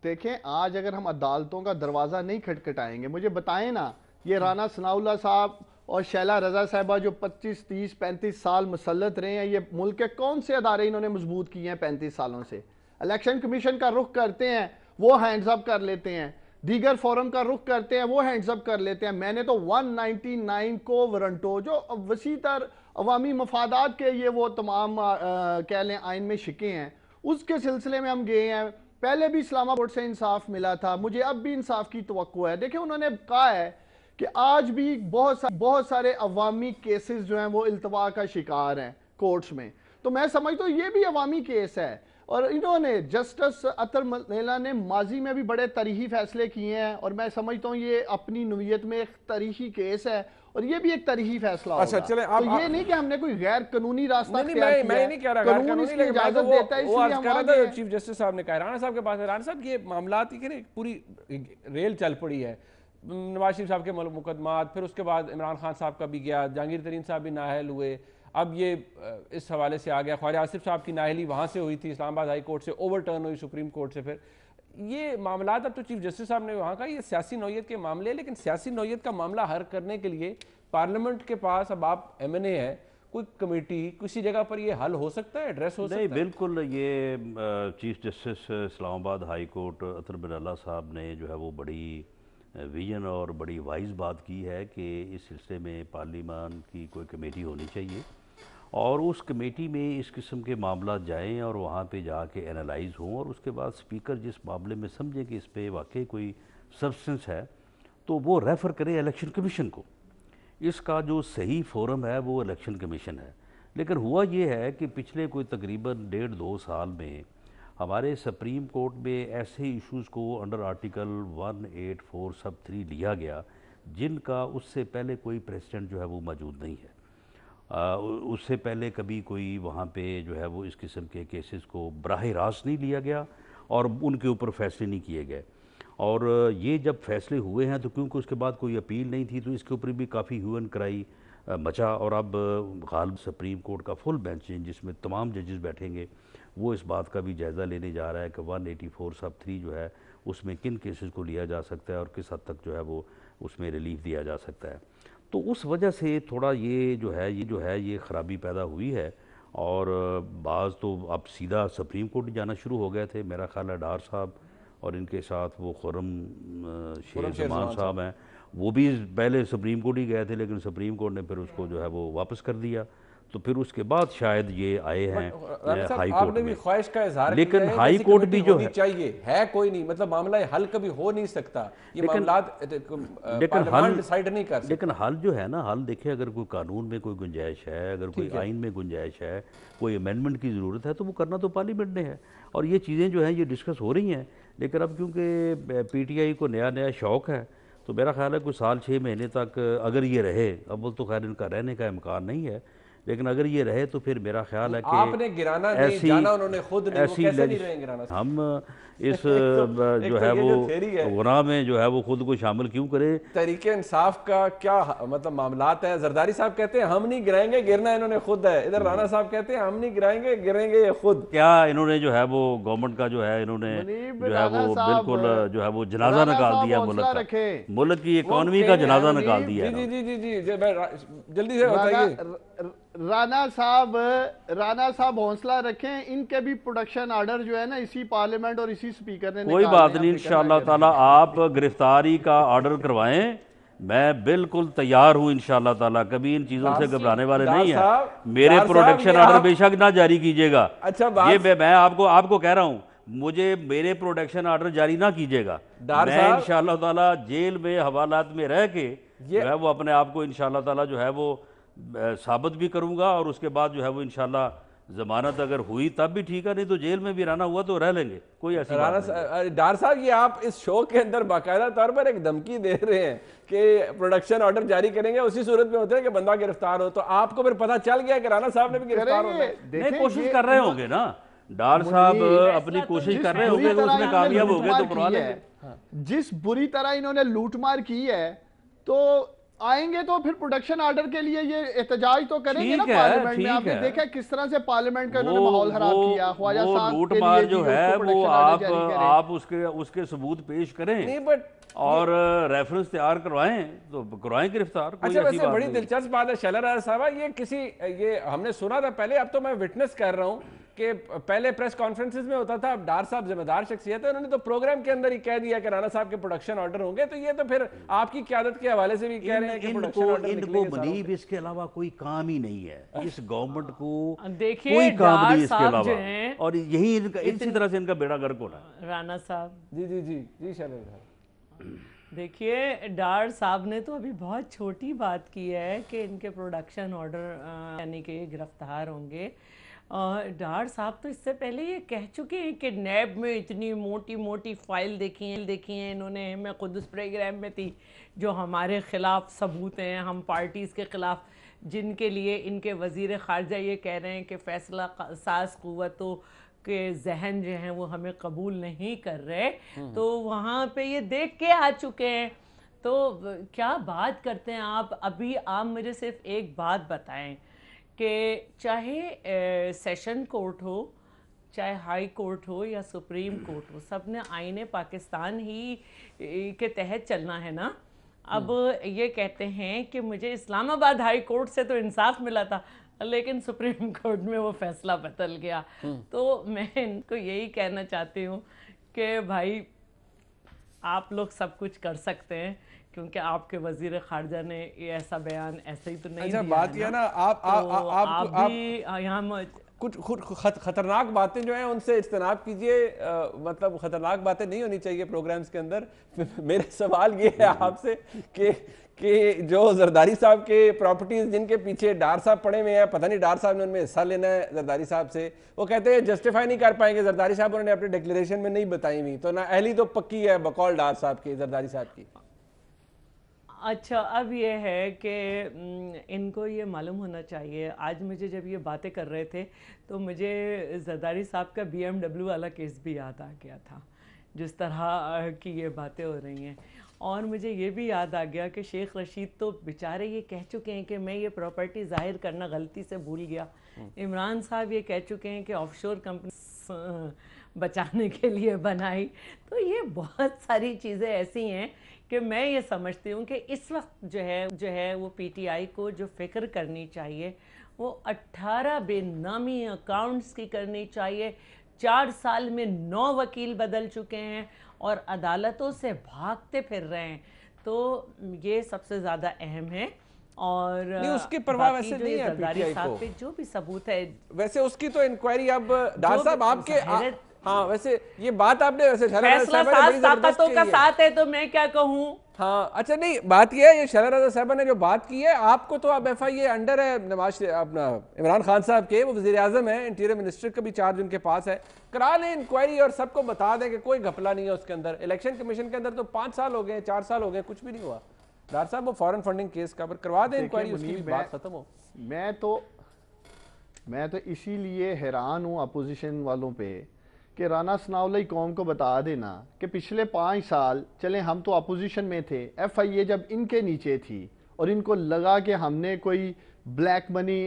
देखें, आज अगर हम अदालतों का दरवाजा नहीं खटखटाएंगे, मुझे बताएं ना, ये राना सनाउल्लाह साहब और शैला रजा साहबा जो 25, 30, 35 साल मुसल्लत रहे हैं, ये मुल्क के कौन से अदारे इन्होंने मजबूत किए हैं 35 सालों से? इलेक्शन कमीशन का रुख करते हैं, वो हैंड्स अप कर लेते हैं। दीगर फोरम का रुख करते हैं, वो हैंड्स अप कर लेते हैं। मैंने तो 199 को वारंटो जो वसीतर अवामी मफादात के ये वो तमाम कह लें आइन में शिके हैं, उसके सिलसिले में हम गए हैं। पहले भी इस्लामाबाद से इंसाफ मिला था, मुझे अब भी इंसाफ की तवक्को है। देखिए, उन्होंने कहा है कि आज भी बहुत सारे अवामी केसेस जो हैं वो इल्तवा का शिकार हैं कोर्ट्स में। तो मैं समझता हूँ ये भी अवामी केस है। और इन्होंने जस्टिस अतर मल्ला ने माजी में भी बड़े तारीखी फैसले किए हैं, और मैं समझता हूँ ये अपनी नौयत में एक तारीखी केस है, और ये भी एक तारीखी फैसला होगा। अच्छा, चले, तो ये नहीं कि हमने कोई गैर कानूनी रास्ता मैं नहीं कह रहा कानून इसकी इजाजत देता है, इसलिए हम आगे हैं। चीफ जस्टिस साहब ने कहा, राणा साहब के पास है। राणा साहब, ये मामलात की पूरी रेल चल पड़ी है। नवाज शरीफ साहब के मुकदमात, फिर उसके बाद इमरान खान साहब का भी गया, जहांगीर तरीन साहब भी नाअहल हुए। अब ये इस हवाले से आ गया, ख्वाजा आसिफ साहब की नाअहली वहाँ से हुई थी, इस्लामाबाद हाई कोर्ट से ओवरटर्न हुई सुप्रीम कोर्ट से। फिर ये मामलात, अब तो चीफ जस्टिस साहब ने वहाँ का ये सियासी नौयत के मामले, लेकिन सियासी नौयत का मामला हल करने के लिए पार्लियामेंट के पास, अब आप MNA है, कोई कमेटी किसी जगह पर ये हल हो सकता है, एड्रेस हो सकता है? नहीं, बिल्कुल। ये chief justice Islamabad high court Athar बिराला साहब ने जो है वो बड़ी विजन और बड़ी वाइज बात की है कि इस सिलसिले में पार्लियामान की कोई कमेटी होनी चाहिए और उस कमेटी में इस किस्म के मामला जाएं और वहाँ पे जाके एनालाइज हों और उसके बाद स्पीकर जिस मामले में समझे कि इस पे वाकई कोई सब्सटेंस है तो वो रेफ़र करें इलेक्शन कमीशन को। इसका जो सही फोरम है वो इलेक्शन कमीशन है। लेकिन हुआ ये है कि पिछले कोई तकरीबन 1.5-2 साल में हमारे सुप्रीम कोर्ट में ऐसे इश्यूज़ को अंडर आर्टिकल 184 सब 3 लिया गया जिनका उससे पहले कोई प्रेसिडेंट जो है वो मौजूद नहीं है। उससे पहले कभी कोई वहाँ पे जो है वो इस किस्म के केसेस को बराह रास्त नहीं लिया गया और उनके ऊपर फैसले नहीं किए गए। और ये जब फैसले हुए हैं तो क्योंकि उसके बाद कोई अपील नहीं थी तो इसके ऊपर भी काफ़ी ह्यू एंड क्राई मचा। और अब गालिब सुप्रीम कोर्ट का फुल बेंच जिसमें तमाम जजेस बैठेंगे वो इस बात का भी जायज़ा लेने जा रहा है कि 184 सब 3 जो है उसमें किन केसेस को लिया जा सकता है और किस हद तक जो है वो उसमें रिलीफ दिया जा सकता है। तो उस वजह से थोड़ा ये जो है ये ख़राबी पैदा हुई है और बाज़ तो अब सीधा सुप्रीम कोर्ट जाना शुरू हो गए थे। मेरा ख्याल है डार साहब और इनके साथ वो खुर्रम शेर जमान साहब हैं, वो भी पहले सुप्रीम कोर्ट ही गए थे लेकिन सुप्रीम कोर्ट ने फिर उसको जो है वो वापस कर दिया। तो फिर उसके बाद शायद ये आए हैं हाई कोर्ट में। ख्वाहिश का इज़हार लेकिन हाई कोर्ट भी जो है कोई नहीं, मतलब मामला हल कभी हो नहीं सकता, ये मामला पार्लियामेंट डिसाइड नहीं कर सकता। लेकिन हल जो है ना, हल देखिए, अगर कोई कानून में कोई गुंजाइश है, अगर कोई आइन में गुंजाइश है, कोई अमेंडमेंट की ज़रूरत है तो वो करना तो पार्लियामेंट ने है और ये चीज़ें जो हैं ये डिस्कस हो रही हैं। लेकिन अब क्योंकि PTI को नया नया शौक़ है तो मेरा ख्याल है कोई 6 महीने तक अगर ये रहे, अब तो खैर इनका रहने का इम्कान नहीं है, लेकिन अगर ये रहे तो फिर मेरा ख्याल है कि आपने गिराना नहीं जाना, उन्होंने खुद नहीं, वो कैसे नहीं रहे गिराना। हम इस जो है वो गुनाह में जो है वो खुद को शामिल क्यों करें। तरीके इंसाफ का क्या मतलब मामलात है? जरदारी साहब कहते हैं हम नहीं गिराएंगे, गिरना इन्होंने खुद है। इधर राणा साहब कहते हैं हम नहीं गिराएंगे, गिरेंगे ये खुद। क्या इन्होंने जो है वो गवर्नमेंट का जो है इन्होंने जो है वो बिल्कुल जो है वो जनाजा निकाल दिया, मुल्क की इकॉनमी का जनाजा निकाल दिया। जी जी जी जी जल्दी से बताइए। राणा साहब हौसला रखें, इनके भी प्रोडक्शन ऑर्डर जो है ना इसी पार्लियामेंट और इसी स्पीकर ने कोई बात नहीं, इंशाअल्लाह ताला आप गिरफ्तारी का ऑर्डर करवाएं, मैं बिल्कुल तैयार हूं इंशाअल्लाह ताला। कभी इन चीजों से घबराने वाले नहीं है। मेरे प्रोडक्शन ऑर्डर बेशक ना जारी कीजिएगा। अच्छा, ये मैं आपको कह रहा हूं, मुझे मेरे प्रोडक्शन ऑर्डर जारी ना कीजिएगा। मैं इंशाअल्लाह ताला जेल में हवालात में रह के जो है वो अपने आप को इंशाअल्लाह ताला जो है वो साबित भी करूंगा और उसके बाद जो है वो इंशाल्लाह जमानत अगर हुई तब भी ठीक है, नहीं तो जेल में भी रहना हुआ तो रह लेंगे, कोई ऐसी बात नहीं। डार साहब, ये आप इस शो के अंदर बाकायदा तौर पर एक धमकी दे रहे हैं कि प्रोडक्शन ऑर्डर जारी करेंगे, उसी सूरत में होते हैं कि बंदा गिरफ्तार हो, तो आपको फिर पता चल गया कि राणा साहब ने भी गिरफ्तार होना है। नहीं, कोशिश कर रहे होंगे ना डार साहब, अपनी कोशिश कर रहे होंगे, उसमें कामयाब हो गए तो करवा लेंगे। जिस बुरी तरह इन्होंने लूटमार की है तो आएंगे तो फिर प्रोडक्शन ऑर्डर के लिए ये एहतजाज तो करेंगे ना पार्लियामेंट में। आपने देखा किस तरह से पार्लियामेंट का इन्होंने माहौल खराब किया। ख्वाजा साहब लूटमार जो है वो आप उसके सबूत पेश करें और रेफरेंस तैयार करवाएं तो करवाएं गिरफ्तार। अच्छा, वैसे बड़ी दिलचस्प बात है शैला साहब, ये हमने सुना था पहले, अब तो मैं विटनेस कर रहा हूँ कि पहले प्रेस कॉन्फ्रेंसेस में होता था, अब डार साहब जिम्मेदार शख्सियत है, उन्होंने तो प्रोग्राम के अंदर ही कह दिया कि राणा साहब के प्रोडक्शन ऑर्डर होंगे। तो ये तो फिर आपकी क़यादत के हवाले से भी कह रहे हैं कि प्रोडक्शन ऑर्डर इनको मुनीब इसके अलावा कोई काम ही नहीं है, इस गवर्नमेंट को कोई काम नहीं इसके अलावा, और यही इसी तरह से इनका बेड़ा गर्क होना है। राणा साहब जी जी जी जी शैलेंद्र साहब, देखिए डार साहब ने तो अभी बहुत छोटी बात की है कि इनके प्रोडक्शन ऑर्डर यानी कि गिरफ्तार होंगे। डार साहब तो इससे पहले ये कह चुके हैं कि नैब में इतनी मोटी मोटी फाइल देखी हैं इन्होंने, मैं खुद उस प्रोग्राम में थी, जो हमारे ख़िलाफ़ सबूत हैं, हम पार्टीज़ के ख़िलाफ़ जिनके लिए इनके वज़ीर ख़ारजा ये कह रहे हैं कि फ़ैसला साज़ क़ुव्वतों के जहन जो हैं वो हमें कबूल नहीं कर रहे, तो वहाँ पे ये देख के आ चुके हैं। तो क्या बात करते हैं आप। अभी आप मुझे सिर्फ एक बात बताएं कि चाहे सेशन कोर्ट हो, चाहे हाई कोर्ट हो या सुप्रीम कोर्ट हो, सब ने आईने पाकिस्तान ही के तहत चलना है ना। अब ये कहते हैं कि मुझे इस्लामाबाद हाई कोर्ट से तो इंसाफ मिला था, लेकिन सुप्रीम कोर्ट में वो फैसला बदल गया। तो मैं इनको यही कहना चाहती हूँ कि भाई आप लोग सब कुछ कर सकते हैं, क्योंकि आपके वजीर खारजा ने ये ऐसा बयान ऐसे ही तो नहीं दिया। बात यह ना आप भी यहाँ कुछ खतरनाक बातें जो हैं उनसे इज्तनाब कीजिए, मतलब खतरनाक बातें नहीं होनी चाहिए प्रोग्राम्स के अंदर। मेरा सवाल ये है आपसे कि जो जरदारी साहब के प्रॉपर्टीज जिनके पीछे डार साहब पड़े हुए हैं, पता नहीं डार साहब ने उनमें हिस्सा लेना है जरदारी साहब से, वो कहते हैं जस्टिफाई नहीं कर पाएंगे जरदारी साहब, उन्होंने अपने डिक्लेरेशन में नहीं बताई हुई, तो ना अहली तो पक्की है बकौल डार साहब की, जरदारी साहब की। अच्छा, अब ये है कि इनको ये मालूम होना चाहिए, आज मुझे जब ये बातें कर रहे थे तो मुझे जरदारी साहब का BMW वाला केस भी याद आ गया था, जिस तरह की ये बातें हो रही हैं। और मुझे ये भी याद आ गया कि शेख रशीद तो बेचारे ये कह चुके हैं कि मैं ये प्रॉपर्टी जाहिर करना गलती से भूल गया। इमरान साहब ये कह चुके हैं कि ऑफशोर कंपनी बचाने के लिए बनाई। तो ये बहुत सारी चीज़ें ऐसी हैं कि मैं ये समझती हूँ कि इस वक्त जो है वो PTI को जो फ़िक्र करनी चाहिए वो 18 बेनामी अकाउंट्स की करनी चाहिए। 4 साल में 9 वकील बदल चुके हैं और अदालतों से भागते फिर रहे हैं, तो ये सबसे ज़्यादा अहम है। और नहीं, उसकी परवाह वैसे नहीं है PTI को, पे जो भी सबूत है वैसे उसकी तो इंक्वायरी अब डार साहब आपके हाँ, वैसे ये बात आपने वैसे फैसला ताकतों का साथ है तो मैं क्या कहूँ। हाँ अच्छा, नहीं बात ये है, ये शहला साहबा ने जो बात की है, आपको तो अब FIA अंडर है नवाज अपना इमरान खान साहब के, वो वज़ीर आज़म है, इंटीरियर मिनिस्टर का भी चार्ज उनके पास है, करा लें इंक्वायरी और सबको बता दें कि कोई घपला नहीं है उसके अंदर। इलेक्शन कमीशन के अंदर तो 5 साल हो गए, 4 साल हो गए, कुछ भी नहीं हुआ। डार साहब वो फॉरेन फंडिंग केस का करवा दें इंक्वायरी, उसकी बात खत्म हो। मैं तो इसीलिए हैरान हूँ अपोजिशन वालों पे कि राना सनाउल्लाह कौम को बता देना कि पिछले 5 साल चले हम तो अपोजिशन में थे, FIA जब इनके नीचे थी और इनको लगा कि हमने कोई ब्लैक मनी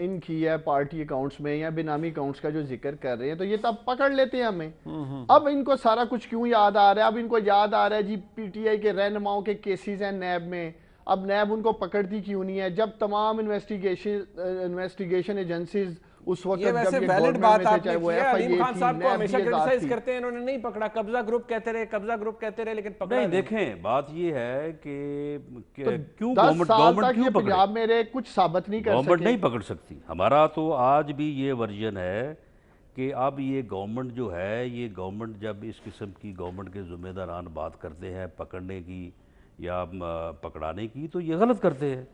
इन की है पार्टी अकाउंट्स में या बेनामी अकाउंट्स का जो जिक्र कर रहे हैं, तो ये तब पकड़ लेते हैं हमें। अब इनको सारा कुछ क्यों याद आ रहा है? अब इनको याद आ रहा है जी PTI के रहनुमाओं के केसेस हैं नैब में, अब नैब उनको पकड़ती क्यों नहीं है? जब तमाम इन्वेस्टिगेशन एजेंसीज उस वक्त ये वैसे वैलिड बात आपने की है, अलीम खान साहब को हमेशा क्रिटिसाइज करते हैं, इन्होंने नहीं पकड़ा, कब्जा ग्रुप कहते रहे, लेकिन पकड़ा नहीं। देखें बात ये है कि क्यों गवर्नमेंट क्यों पंजाब में कुछ साबित नहीं कर सकती, गवर्नमेंट नहीं पकड़ सकती। हमारा तो आज भी ये वर्जन है कि अब ये गवर्नमेंट जो है, ये गवर्नमेंट जब इस किस्म की गवर्नमेंट के ज़िम्मेदारान बात करते हैं पकड़ने की या पकड़ाने की, तो ये गलत करते हैं।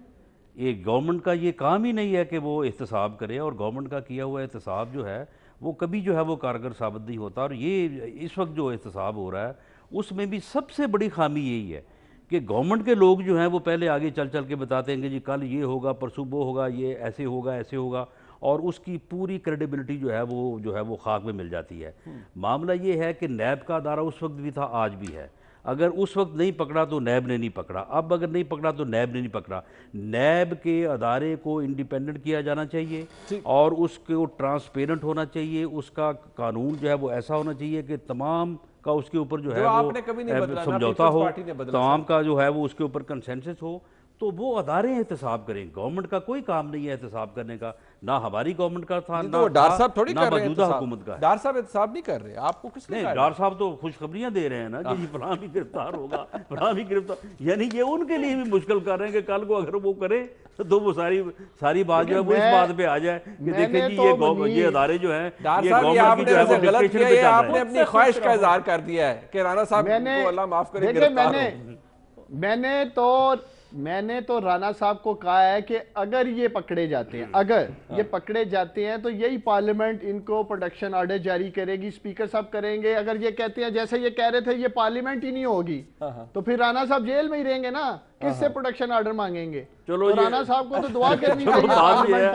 ये गवर्नमेंट का ये काम ही नहीं है कि वो एहतसाब करे, और गवर्नमेंट का किया हुआ एहतसाब जो है वो कभी जो है वो कारगर साबित नहीं होता। और ये इस वक्त जो एहतसाब हो रहा है उसमें भी सबसे बड़ी खामी यही है कि गवर्नमेंट के लोग जो हैं वो पहले आगे चल चल के बताते हैं कि जी कल ये होगा, परसों वो होगा, ये ऐसे होगा, और उसकी पूरी क्रेडिबिलिटी जो है वो खाक में मिल जाती है। मामला ये है कि नैब का अदारा उस वक्त भी था, आज भी है। अगर उस वक्त नहीं पकड़ा तो नैब ने नहीं पकड़ा, अब अगर नहीं पकड़ा तो नैब ने नहीं पकड़ा। नैब के अदारे को इंडिपेंडेंट किया जाना चाहिए और उसको ट्रांसपेरेंट होना चाहिए, उसका कानून जो है वो ऐसा होना चाहिए कि तमाम का उसके ऊपर जो है वो समझौता हो, तमाम का जो है वो उसके ऊपर कंसेंसस हो, तो वो अदारे एहतसाब करें। गवर्नमेंट का कोई काम नहीं है एहतसाब करने का, ना हमारी गवर्नमेंट का था, ना डार साहब थोड़ी ना मौजूदा हुकूमत का। डार साहब एहतसाब नहीं कर रहे, आपको किसने नहीं, डार साहब तो खुशखबरियां दे रहे हैं ना कि जी फलां भी गिरफ्तार होगा, फलां भी गिरफ्तार, यानी ये उनके लिए भी मुश्किल कर रहे हैं कि कल को अगर वो करे तो वो सारी बात जो है वो इस बात पे आ जाए कि देखें जी ये अदारे जो हैं, डार साहब आपने वैसे गलत किया है, आपने अपनी ख्वाहिश का इजहार कर दिया है कि राणा साहब को अल्लाह माफ करे गिरफ्तार हो। मैंने तो राणा साहब को कहा है कि अगर ये पकड़े जाते हैं, अगर ये पकड़े जाते हैं तो यही पार्लियामेंट इनको प्रोटेक्शन ऑर्डर जारी करेगी, स्पीकर साहब करेंगे। अगर ये कहते हैं जैसे ये कह रहे थे ये पार्लियामेंट ही नहीं होगी तो फिर राणा साहब जेल में ही रहेंगे ना, किससे प्रोटेक्शन ऑर्डर मांगेंगे? चलो तो राणा साहब को तो दुआ करनी चाहिए।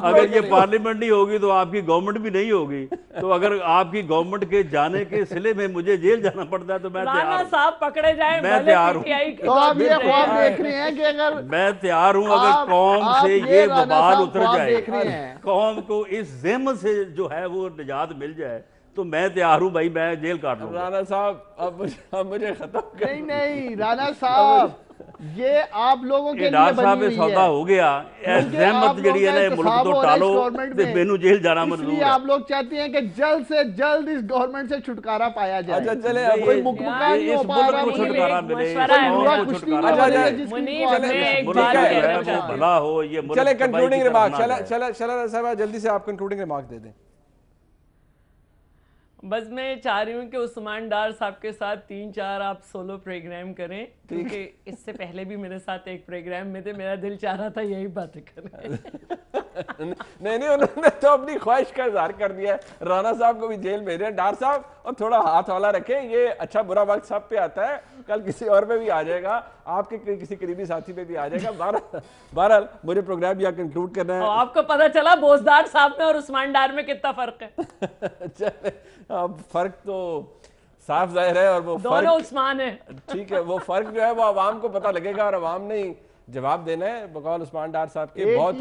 अगर ये पार्लियामेंट नहीं होगी तो आपकी गवर्नमेंट भी नहीं होगी, तो अगर आपकी गवर्नमेंट के जाने के सिले में मुझे जेल जाना पड़ता है तो मैं राणा साहब पकड़े जाए, मैं तैयार हूँ। तो आप ये ख्वाब देख रहे हैं कि अगर मैं तैयार हूँ, अगर कौम से ये वबाल उतर जाए, कौम को इस ज़िम्म से जो है वो निजात मिल जाए, तो मैं तैयार हूँ भाई, मैं जेल काट लूंगा। राणा साहब अब मुझे खत्म कर, नहीं राणा साहब, ये आप लोगों के लिए बनी हुई सौदा है। हो गया, जहमत जड़ी है ना, मुल्क तो टालो ते मेनू जेल जाना मंजूर है। आप लोग चाहते हैं कि जल्द से जल्द इस गवर्नमेंट से छुटकारा पाया जाए। अच्छा चले, कोई मुकम्मल नहीं हो पा रहा, छुटकारा मिले, भला हो ये। चले कंक्लूडिंग रिमार्क, चला साहब जल्दी से आप कंक्लूडिंग रिमार्क दे दें। बस मैं चाह रही हूँ कि उस्मान डार साहब के साथ 3-4 आप सोलो प्रोग्राम करें, क्योंकि इससे पहले भी मेरे साथ एक प्रोग्राम में थे, मेरा दिल चाह रहा था यही बातें करें। नहीं उन्होंने तो अपनी ख्वाहिश का इजहार कर दिया है। राणा साहब को भी जेल भेज रहे हैं। डार साहब और थोड़ा हाथ वाला रखें, ये अच्छा बुरा वक्त सब पे आता है, कल किसी और पे भी आ जाएगा, आपके किसी करीबी साथी पे भी आ जाएगा। बहरहाल मुझे प्रोग्राम यहाँ कंक्लूड करना है। आपको पता चला बोसदार साहब में और उस्मान डार में कितना फर्क है? अब फर्क तो साफ जाहिर है, और वो दोनों उस्मान है। ठीक है, वो फर्क जो है वो आवाम को पता लगेगा, और आवाम ने जवाब देना है। बकौल उस्मान डार साहब के बहुत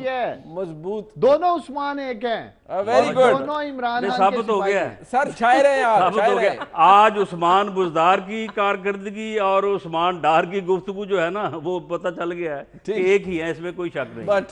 मजबूत, दोनों उस्मान एक हैं। वेरी गुड, दोनों इमरान साबित हो गया सर, शायर हैं आप, शायर हैं। आज उस्मान बुज़दार की कारकर्दगी और उस्मान डार की गुफ्तगू जो है ना, वो पता चल गया है कि एक ही है, इसमें कोई शक नहीं। बस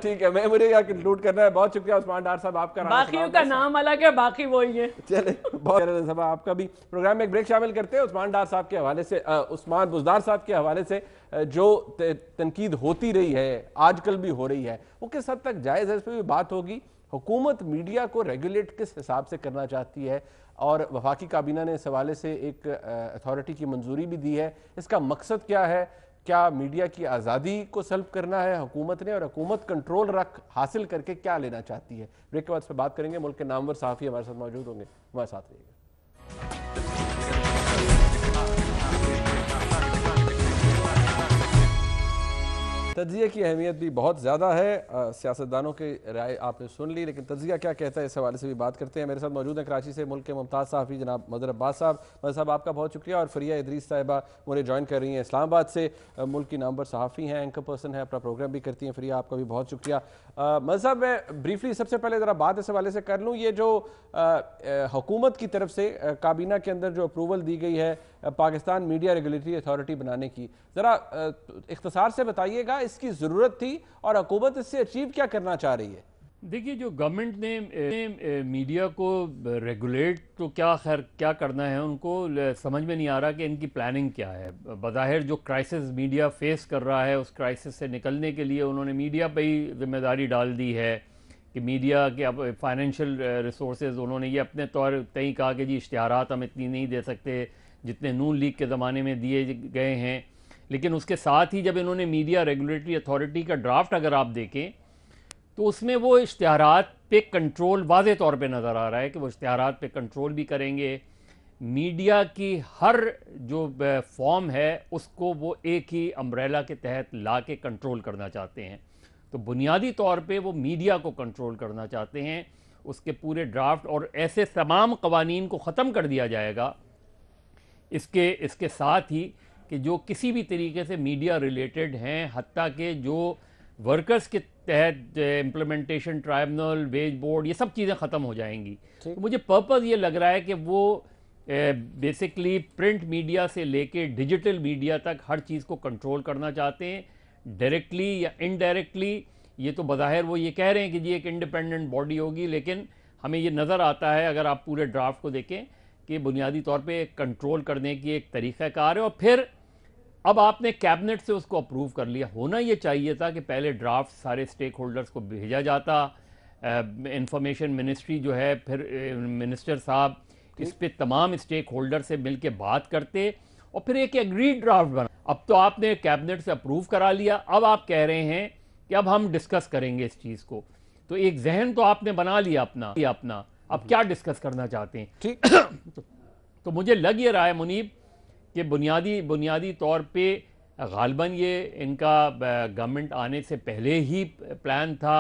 ठीक है, मैं मुझे यहाँ कंक्लूड करना है। बहुत शुक्रिया उस्मान डार साहब आपका। बाकी का नाम अलग है, बाकी वही है। चले, बहुत आपका भी। प्रोग्राम में एक ब्रेक शामिल करते हैं। उस्मान डार साहब के हवाले से, उस्मान बुज़दार साहब के हवाले से जो तनकीद होती रही है, आजकल भी हो रही है, वो किस हद तक जायज़ है, इस पर भी बात होगी। हुकूमत मीडिया को रेगुलेट किस हिसाब से करना चाहती है, और वफाकी काबीना ने इस हवाले से एक अथॉरिटी की मंजूरी भी दी है। इसका मकसद क्या है? क्या मीडिया की आज़ादी को सल्ब करना है हुकूमत ने, और हुकूमत कंट्रोल हासिल करके क्या लेना चाहती है? ब्रेक के बाद इस पर बात करेंगे। मुल्क के नामवर सहाफ़ी हमारे साथ मौजूद होंगे, हमारे साथ रहिएगा। तज्ज़िया की अहमियत भी बहुत ज़्यादा है। सियासतदानों की राय आपने सुन ली, लेकिन तज्ज़िया क्या कहता है इस हवाले से भी बात करते हैं। मेरे साथ मौजूद हैं कराची से मुल्क के मुमताज़ सहाफ़ी जनाब मदर अब्बास साहब। मदर साहब आपका बहुत शुक्रिया। और फरिया इदरीस साहिबा मुझे ज्वाइन कर रही हैं इस्लामाबाद से, मुल्क की नामवर सहाफ़ी हैं, एंकर पर्सन है, अपना प्रोग्राम भी करती हैं। फरिया आपका भी बहुत शुक्रिया। मदर साहब मैं ब्रीफली सबसे पहले ज़रा बात इस हवाले से कर लूँ, ये जो हुकूमत की तरफ से काबीना के अंदर जो अप्रूवल दी गई है पाकिस्तान मीडिया रेगुलेटरी अथॉरिटी बनाने की, ज़रा इख्तिसार से बताइएगा इसकी ज़रूरत थी और हुकूमत इससे अचीव क्या करना चाह रही है? देखिए, जो गवर्नमेंट ने मीडिया को रेगुलेट तो क्या करना है, उनको समझ में नहीं आ रहा कि इनकी प्लानिंग क्या है। बज़ाहिर जो क्राइसिस मीडिया फेस कर रहा है, उस क्राइसिस से निकलने के लिए उन्होंने मीडिया पे ही जिम्मेदारी डाल दी है कि मीडिया के अब फाइनेंशियल रिसोर्सेज, उन्होंने ये अपने तौर तय कहा कि जी इश्तिहारात हम इतनी नहीं दे सकते जितने नून लीग के ज़माने में दिए गए हैं। लेकिन उसके साथ ही जब इन्होंने मीडिया रेगुलेटरी अथॉरिटी का ड्राफ्ट अगर आप देखें तो उसमें वो इश्तिहारात पे कंट्रोल वाज़े तौर पे नज़र आ रहा है कि वो इश्तिहारात पे कंट्रोल भी करेंगे। मीडिया की हर जो फॉर्म है उसको वो एक ही अम्ब्रेला के तहत ला के कंट्रोल करना चाहते हैं। तो बुनियादी तौर पे वो मीडिया को कंट्रोल करना चाहते हैं, उसके पूरे ड्राफ्ट और ऐसे तमाम कवानीन को ख़त्म कर दिया जाएगा। इसके साथ ही कि जो किसी भी तरीके से मीडिया रिलेटेड हैं, हत्ता के जो वर्कर्स के तहत इम्प्लीमेंटेशन ट्राइब्यूनल, वेज बोर्ड, ये सब चीज़ें ख़त्म हो जाएंगी। तो मुझे पर्पज़ ये लग रहा है कि वो बेसिकली प्रिंट मीडिया से लेके डिजिटल मीडिया तक हर चीज़ को कंट्रोल करना चाहते हैं, डायरेक्टली या इनडायरेक्टली। ये तो बज़ाहिर वो ये कह रहे हैं कि जी एक इंडिपेंडेंट बॉडी होगी, लेकिन हमें ये नज़र आता है अगर आप पूरे ड्राफ्ट को देखें कि बुनियादी तौर पे कंट्रोल करने की एक तरीक़ाकार है। और फिर अब आपने कैबिनेट से उसको अप्रूव कर लिया। होना ये चाहिए था कि पहले ड्राफ्ट सारे स्टेक होल्डर्स को भेजा जाता, इंफॉर्मेशन मिनिस्ट्री जो है, फिर मिनिस्टर साहब इस पे तमाम स्टेक होल्डर से मिल के बात करते और फिर एक एग्रीड ड्राफ्ट बना। अब तो आपने कैबिनेट से अप्रूव करा लिया, अब आप कह रहे हैं कि अब हम डिस्कस करेंगे इस चीज़ को। तो एक जहन तो आपने बना लिया अपना अब क्या डिस्कस करना चाहते हैं, ठीक। तो मुझे लग ये रहा है मुनीब कि बुनियादी तौर पे गालिबन ये इनका गवर्नमेंट आने से पहले ही प्लान था।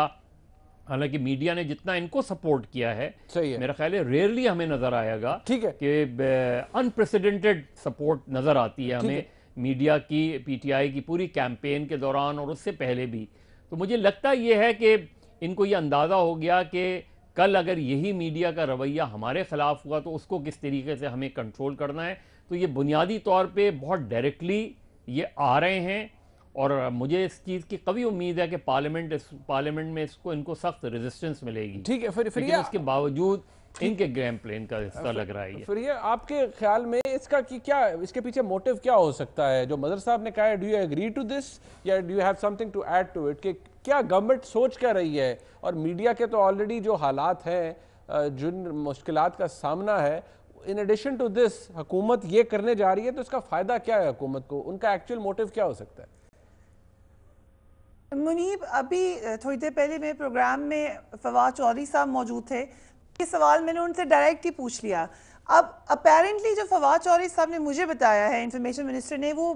हालांकि मीडिया ने जितना इनको सपोर्ट किया है, सही है, मेरा ख्याल है रेयरली हमें नज़र आएगा, ठीक है, कि अनप्रेसिडेंटेड सपोर्ट नज़र आती है हमें मीडिया की, पीटीआई की पूरी कैंपेन के दौरान और उससे पहले भी। तो मुझे लगता ये है कि इनको ये अंदाज़ा हो गया कि कल अगर यही मीडिया का रवैया हमारे ख़िलाफ़ हुआ तो उसको किस तरीके से हमें कंट्रोल करना है। तो ये बुनियादी तौर पे बहुत डायरेक्टली ये आ रहे हैं और मुझे इस चीज़ की कभी उम्मीद है कि पार्लियामेंट में इनको सख्त रेजिस्टेंस मिलेगी। ठीक है, फिर लेकिन उसके बावजूद इनके गेम प्लान का हिस्सा लग रहा है ये। फिर ये आपके ख्याल में इसका कि क्या इसके पीछे मोटिव क्या हो सकता है जो मदर साहब ने कहा है? Do you agree to this या do you have something to add to it कि क्या गवर्नमेंट सोच क्या रही है? और मीडिया के तो ऑलरेडी जो हालात हैं, जिन मुश्किलात का सामना है, इन एडिशन टू दिस हुकूमत ये करने जा रही है, तो इसका फायदा क्या है हुकूमत को? उनका एक्चुअल मोटिव क्या हो सकता है? मुनीब, अभी थोड़ी देर पहले मेरे प्रोग्राम में फवाद चौधरी साहब मौजूद थे। ये सवाल मैंने उनसे डायरेक्ट ही पूछ लिया। अब अपेरेंटली जो फवाद चौधरी साहब ने मुझे बताया है, इंफॉर्मेशन मिनिस्टर ने, वो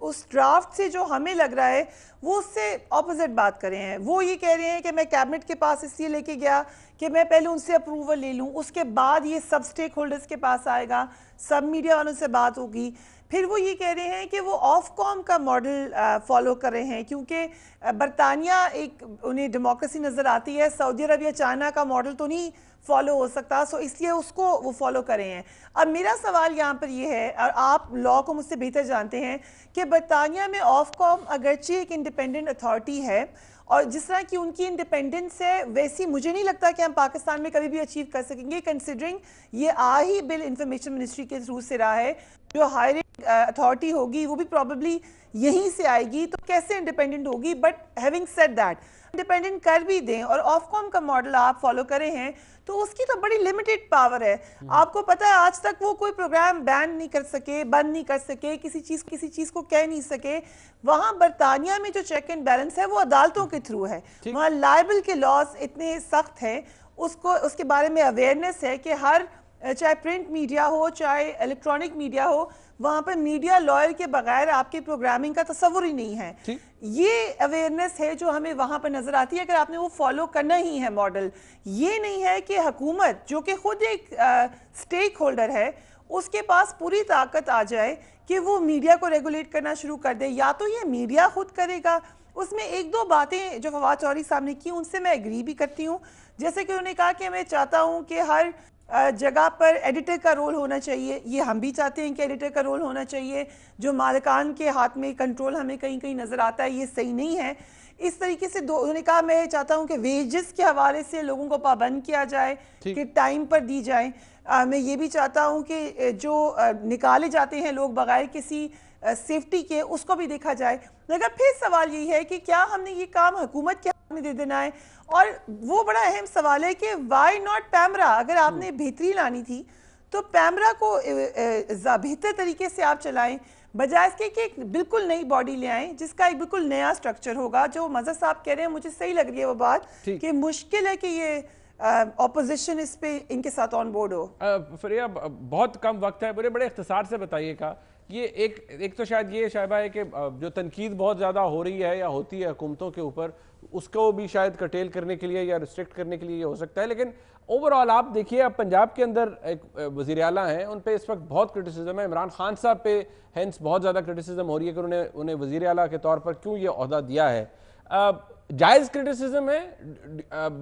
उस ड्राफ्ट से जो हमें लग रहा है वो उससे ऑपोजिट बात कर रहे हैं। वो ये कह रहे हैं कि मैं कैबिनेट के पास इसलिए लेके गया कि मैं पहले उनसे अप्रूवल ले लूँ, उसके बाद ये सब स्टेक होल्डर्स के पास आएगा, सब मीडिया वालों से बात होगी। फिर वो ये कह रहे हैं कि वो ऑफकॉम का मॉडल फॉलो कर रहे हैं क्योंकि बरतानिया एक उन्हें डेमोक्रेसी नज़र आती है, सऊदी अरबिया चाइना का मॉडल तो नहीं फॉलो हो सकता, सो इसलिए उसको वो फॉलो कर रहे हैं। अब मेरा सवाल यहाँ पर ये है, और आप लॉ को मुझसे बेहतर जानते हैं, कि बरतानिया में ऑफकॉम अगरचे एक इंडिपेंडेंट अथॉरिटी है और जिस तरह की उनकी इंडिपेंडेंस है वैसी मुझे नहीं लगता कि हम पाकिस्तान में कभी भी अचीव कर सकेंगे, कंसिडरिंग ये आ ही बिल इंफॉर्मेशन मिनिस्ट्री के थ्रू से रहा है। जो हायरिंग अथॉरिटी होगी वो भी प्रॉबेबली यहीं से आएगी, तो कैसे इंडिपेंडेंट होगी? But having said that, independent कर भी दें और ऑफकॉम का मॉडल आप फॉलो कर रहे हैं तो उसकी तो बड़ी लिमिटेड पावर है। आपको पता है आज तक वो कोई प्रोग्राम बैन नहीं कर सके, बंद नहीं कर सके, किसी चीज को कह नहीं सके। वहां बरतानिया में जो चेक एंड बैलेंस है वो अदालतों के थ्रू है। वहां लाइबल के लॉज इतने सख्त हैं, उसके बारे में अवेयरनेस है कि हर, चाहे प्रिंट मीडिया हो चाहे इलेक्ट्रॉनिक मीडिया हो, वहां पर मीडिया लॉयर के बगैर आपके प्रोग्रामिंग का तस्वुर ही नहीं है। ये अवेयरनेस है जो हमें वहां पर नजर आती है, अगर आपने वो फॉलो करना ही है मॉडल। ये नहीं है कि हुकूमत जो कि खुद एक स्टेक होल्डर है उसके पास पूरी ताकत आ जाए कि वो मीडिया को रेगुलेट करना शुरू कर दे। या तो ये मीडिया खुद करेगा। उसमें एक दो बातें जो फवाद चौधरी साहब ने की उनसे मैं एग्री भी करती हूँ, जैसे कि उन्होंने कहा कि मैं चाहता हूँ कि हर जगह पर एडिटर का रोल होना चाहिए। ये हम भी चाहते हैं कि एडिटर का रोल होना चाहिए। जो मालिकान के हाथ में कंट्रोल हमें कहीं कहीं नज़र आता है, ये सही नहीं है। इस तरीके से उन्होंने कहा मैं चाहता हूं कि वेजेस के हवाले से लोगों को पाबंद किया जाए कि टाइम पर दी जाए। मैं ये भी चाहता हूं कि जो निकाले जाते हैं लोग बगैर किसी सेफ्टी के, उसको भी देखा जाए। मगर फिर सवाल यही है कि क्या हमने ये काम हुकूमत के हाथ में दे देना है? और वो बड़ा अहम सवाल है कि वाई नॉट पैमरा? अगर आपने बेहतरी लानी थी तो पैमरा को बेहतर तरीके से आप चलाएं, बजाय इसके कि एक बिल्कुल नई बॉडी ले आएं जिसका एक बिल्कुल नया स्ट्रक्चर होगा। जो मज़हर साहब कह रहे हैं मुझे सही लग रही है वो बात कि मुश्किल है कि ये ऑपोजिशन इस पे इनके साथ ऑन बोर्ड हो। फरिया, बहुत कम वक्त है, बड़े इख्तिसार से बताइएगा। ये एक तो शायद ये शायबा है कि जो तनकीद बहुत ज़्यादा हो रही है या होती है हुकूमतों के ऊपर, उसको भी शायद कटेल करने के लिए या रिस्ट्रिक्ट करने के लिए ये हो सकता है। लेकिन ओवरऑल आप देखिए, अब पंजाब के अंदर एक वज़ीर आला हैं, उन पे इस वक्त बहुत क्रिटिसिज्म है। इमरान खान साहब पे हैंस बहुत ज़्यादा क्रिटिसिज्म हो रही है कि उन्हें वज़ीर आला के तौर पर क्यों ये ओहदा दिया है। जायज़ क्रिटिसिज्म है?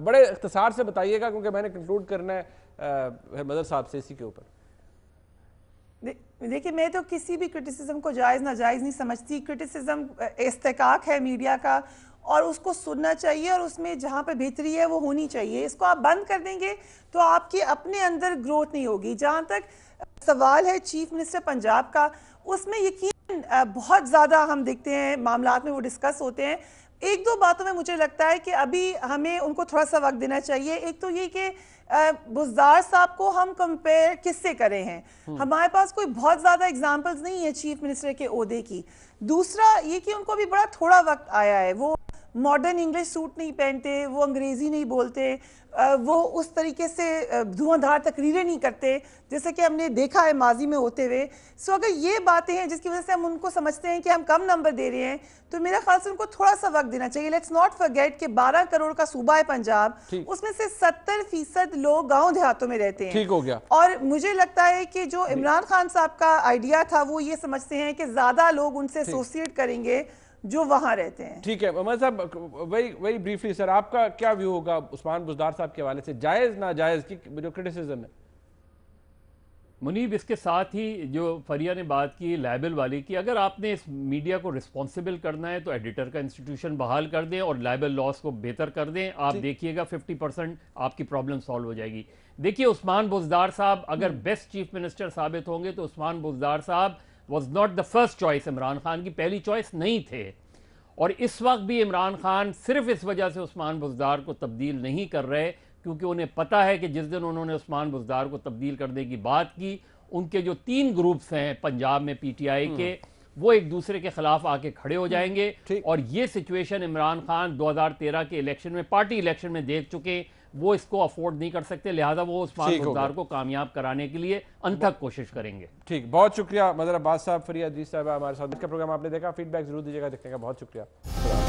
बड़े इख्तिसार से बताइएगा क्योंकि मैंने कंक्लूड करना है मदर साहब से इसी के ऊपर। देखिए, मैं तो किसी भी क्रिटिसिज्म को जायज़ नाजायज़ नहीं समझती। क्रिटिसिज्म इस्तेकाक है मीडिया का और उसको सुनना चाहिए और उसमें जहाँ पर बेहतरी है वो होनी चाहिए। इसको आप बंद कर देंगे तो आपकी अपने अंदर ग्रोथ नहीं होगी। जहाँ तक सवाल है चीफ मिनिस्टर पंजाब का, उसमें यकीन बहुत ज़्यादा हम देखते हैं मामलात में वो डिस्कस होते हैं। एक दो बातों में मुझे लगता है कि अभी हमें उनको थोड़ा सा वक्त देना चाहिए। एक तो ये कि बुज़दार साहब को हम कंपेयर किससे करें हैं, हमारे पास कोई बहुत ज़्यादा एग्जांपल्स नहीं है चीफ मिनिस्टर के ओहदे की। दूसरा ये कि उनको भी बड़ा थोड़ा वक्त आया है, वो मॉडर्न इंग्लिश सूट नहीं पहनते, वो अंग्रेज़ी नहीं बोलते, वो उस तरीके से धुआंधार तकरीरें नहीं करते जैसे कि हमने देखा है माजी में होते हुए। सो अगर ये बातें हैं जिसकी वजह से हम उनको समझते हैं कि हम कम नंबर दे रहे हैं, तो मेरा ख्याल से उनको थोड़ा सा वक्त देना चाहिए। लेट्स नॉट फॉरगेट कि 12 करोड़ का सूबा है पंजाब, उसमें से 70% लोग गाँव देहातों में रहते हैं। ठीक हो गया। और मुझे लगता है कि जो इमरान खान साहब का आइडिया था वो ये समझते हैं कि ज़्यादा लोग उनसे एसोसिएट करेंगे जो वहां रहते हैं। ठीक है मोहम्मद साहब, वही ब्रीफली सर, आपका क्या व्यू होगा उस्मान बुज़दार साहब के हवाले से, जायज नाजायज की जो क्रिटिसिज्म है? मुनीब, इसके साथ ही जो फरिया ने बात की लाइबल वाली की, अगर आपने इस मीडिया को रिस्पॉन्सिबल करना है तो एडिटर का इंस्टीट्यूशन बहाल कर दें और लाइबल लॉस को बेहतर कर दें। आप देखिएगा 50% आपकी प्रॉब्लम सॉल्व हो जाएगी। देखिए, उस्मान बुज़दार साहब अगर बेस्ट चीफ मिनिस्टर साबित होंगे तो उस्मान बुज़दार साहब was not the first choice, Imran Khan की पहली चॉइस नहीं थे। और इस वक्त भी इमरान खान सिर्फ इस वजह से उस्मान बुज़दार को तब्दील नहीं कर रहे क्योंकि उन्हें पता है कि जिस दिन उन्होंने उस्मान बुज़दार को तब्दील करने की बात की, उनके जो 3 ग्रुप्स हैं पंजाब में पीटीआई के, वो एक दूसरे के खिलाफ आके खड़े हो जाएंगे। और ये सिचुएशन इमरान खान 2013 के इलेक्शन में, पार्टी इलेक्शन में देख चुके, वो इसको अफोर्ड नहीं कर सकते, लिहाजा वो उस्मान बुज़दार को कामयाब कराने के लिए अनथक कोशिश करेंगे। ठीक, बहुत शुक्रिया मदर अब्बास साहब, फरिया अजीज साहब हमारे साथ। इसका प्रोग्राम आपने देखा, फीडबैक जरूर दीजिएगा, देखने का बहुत शुक्रिया।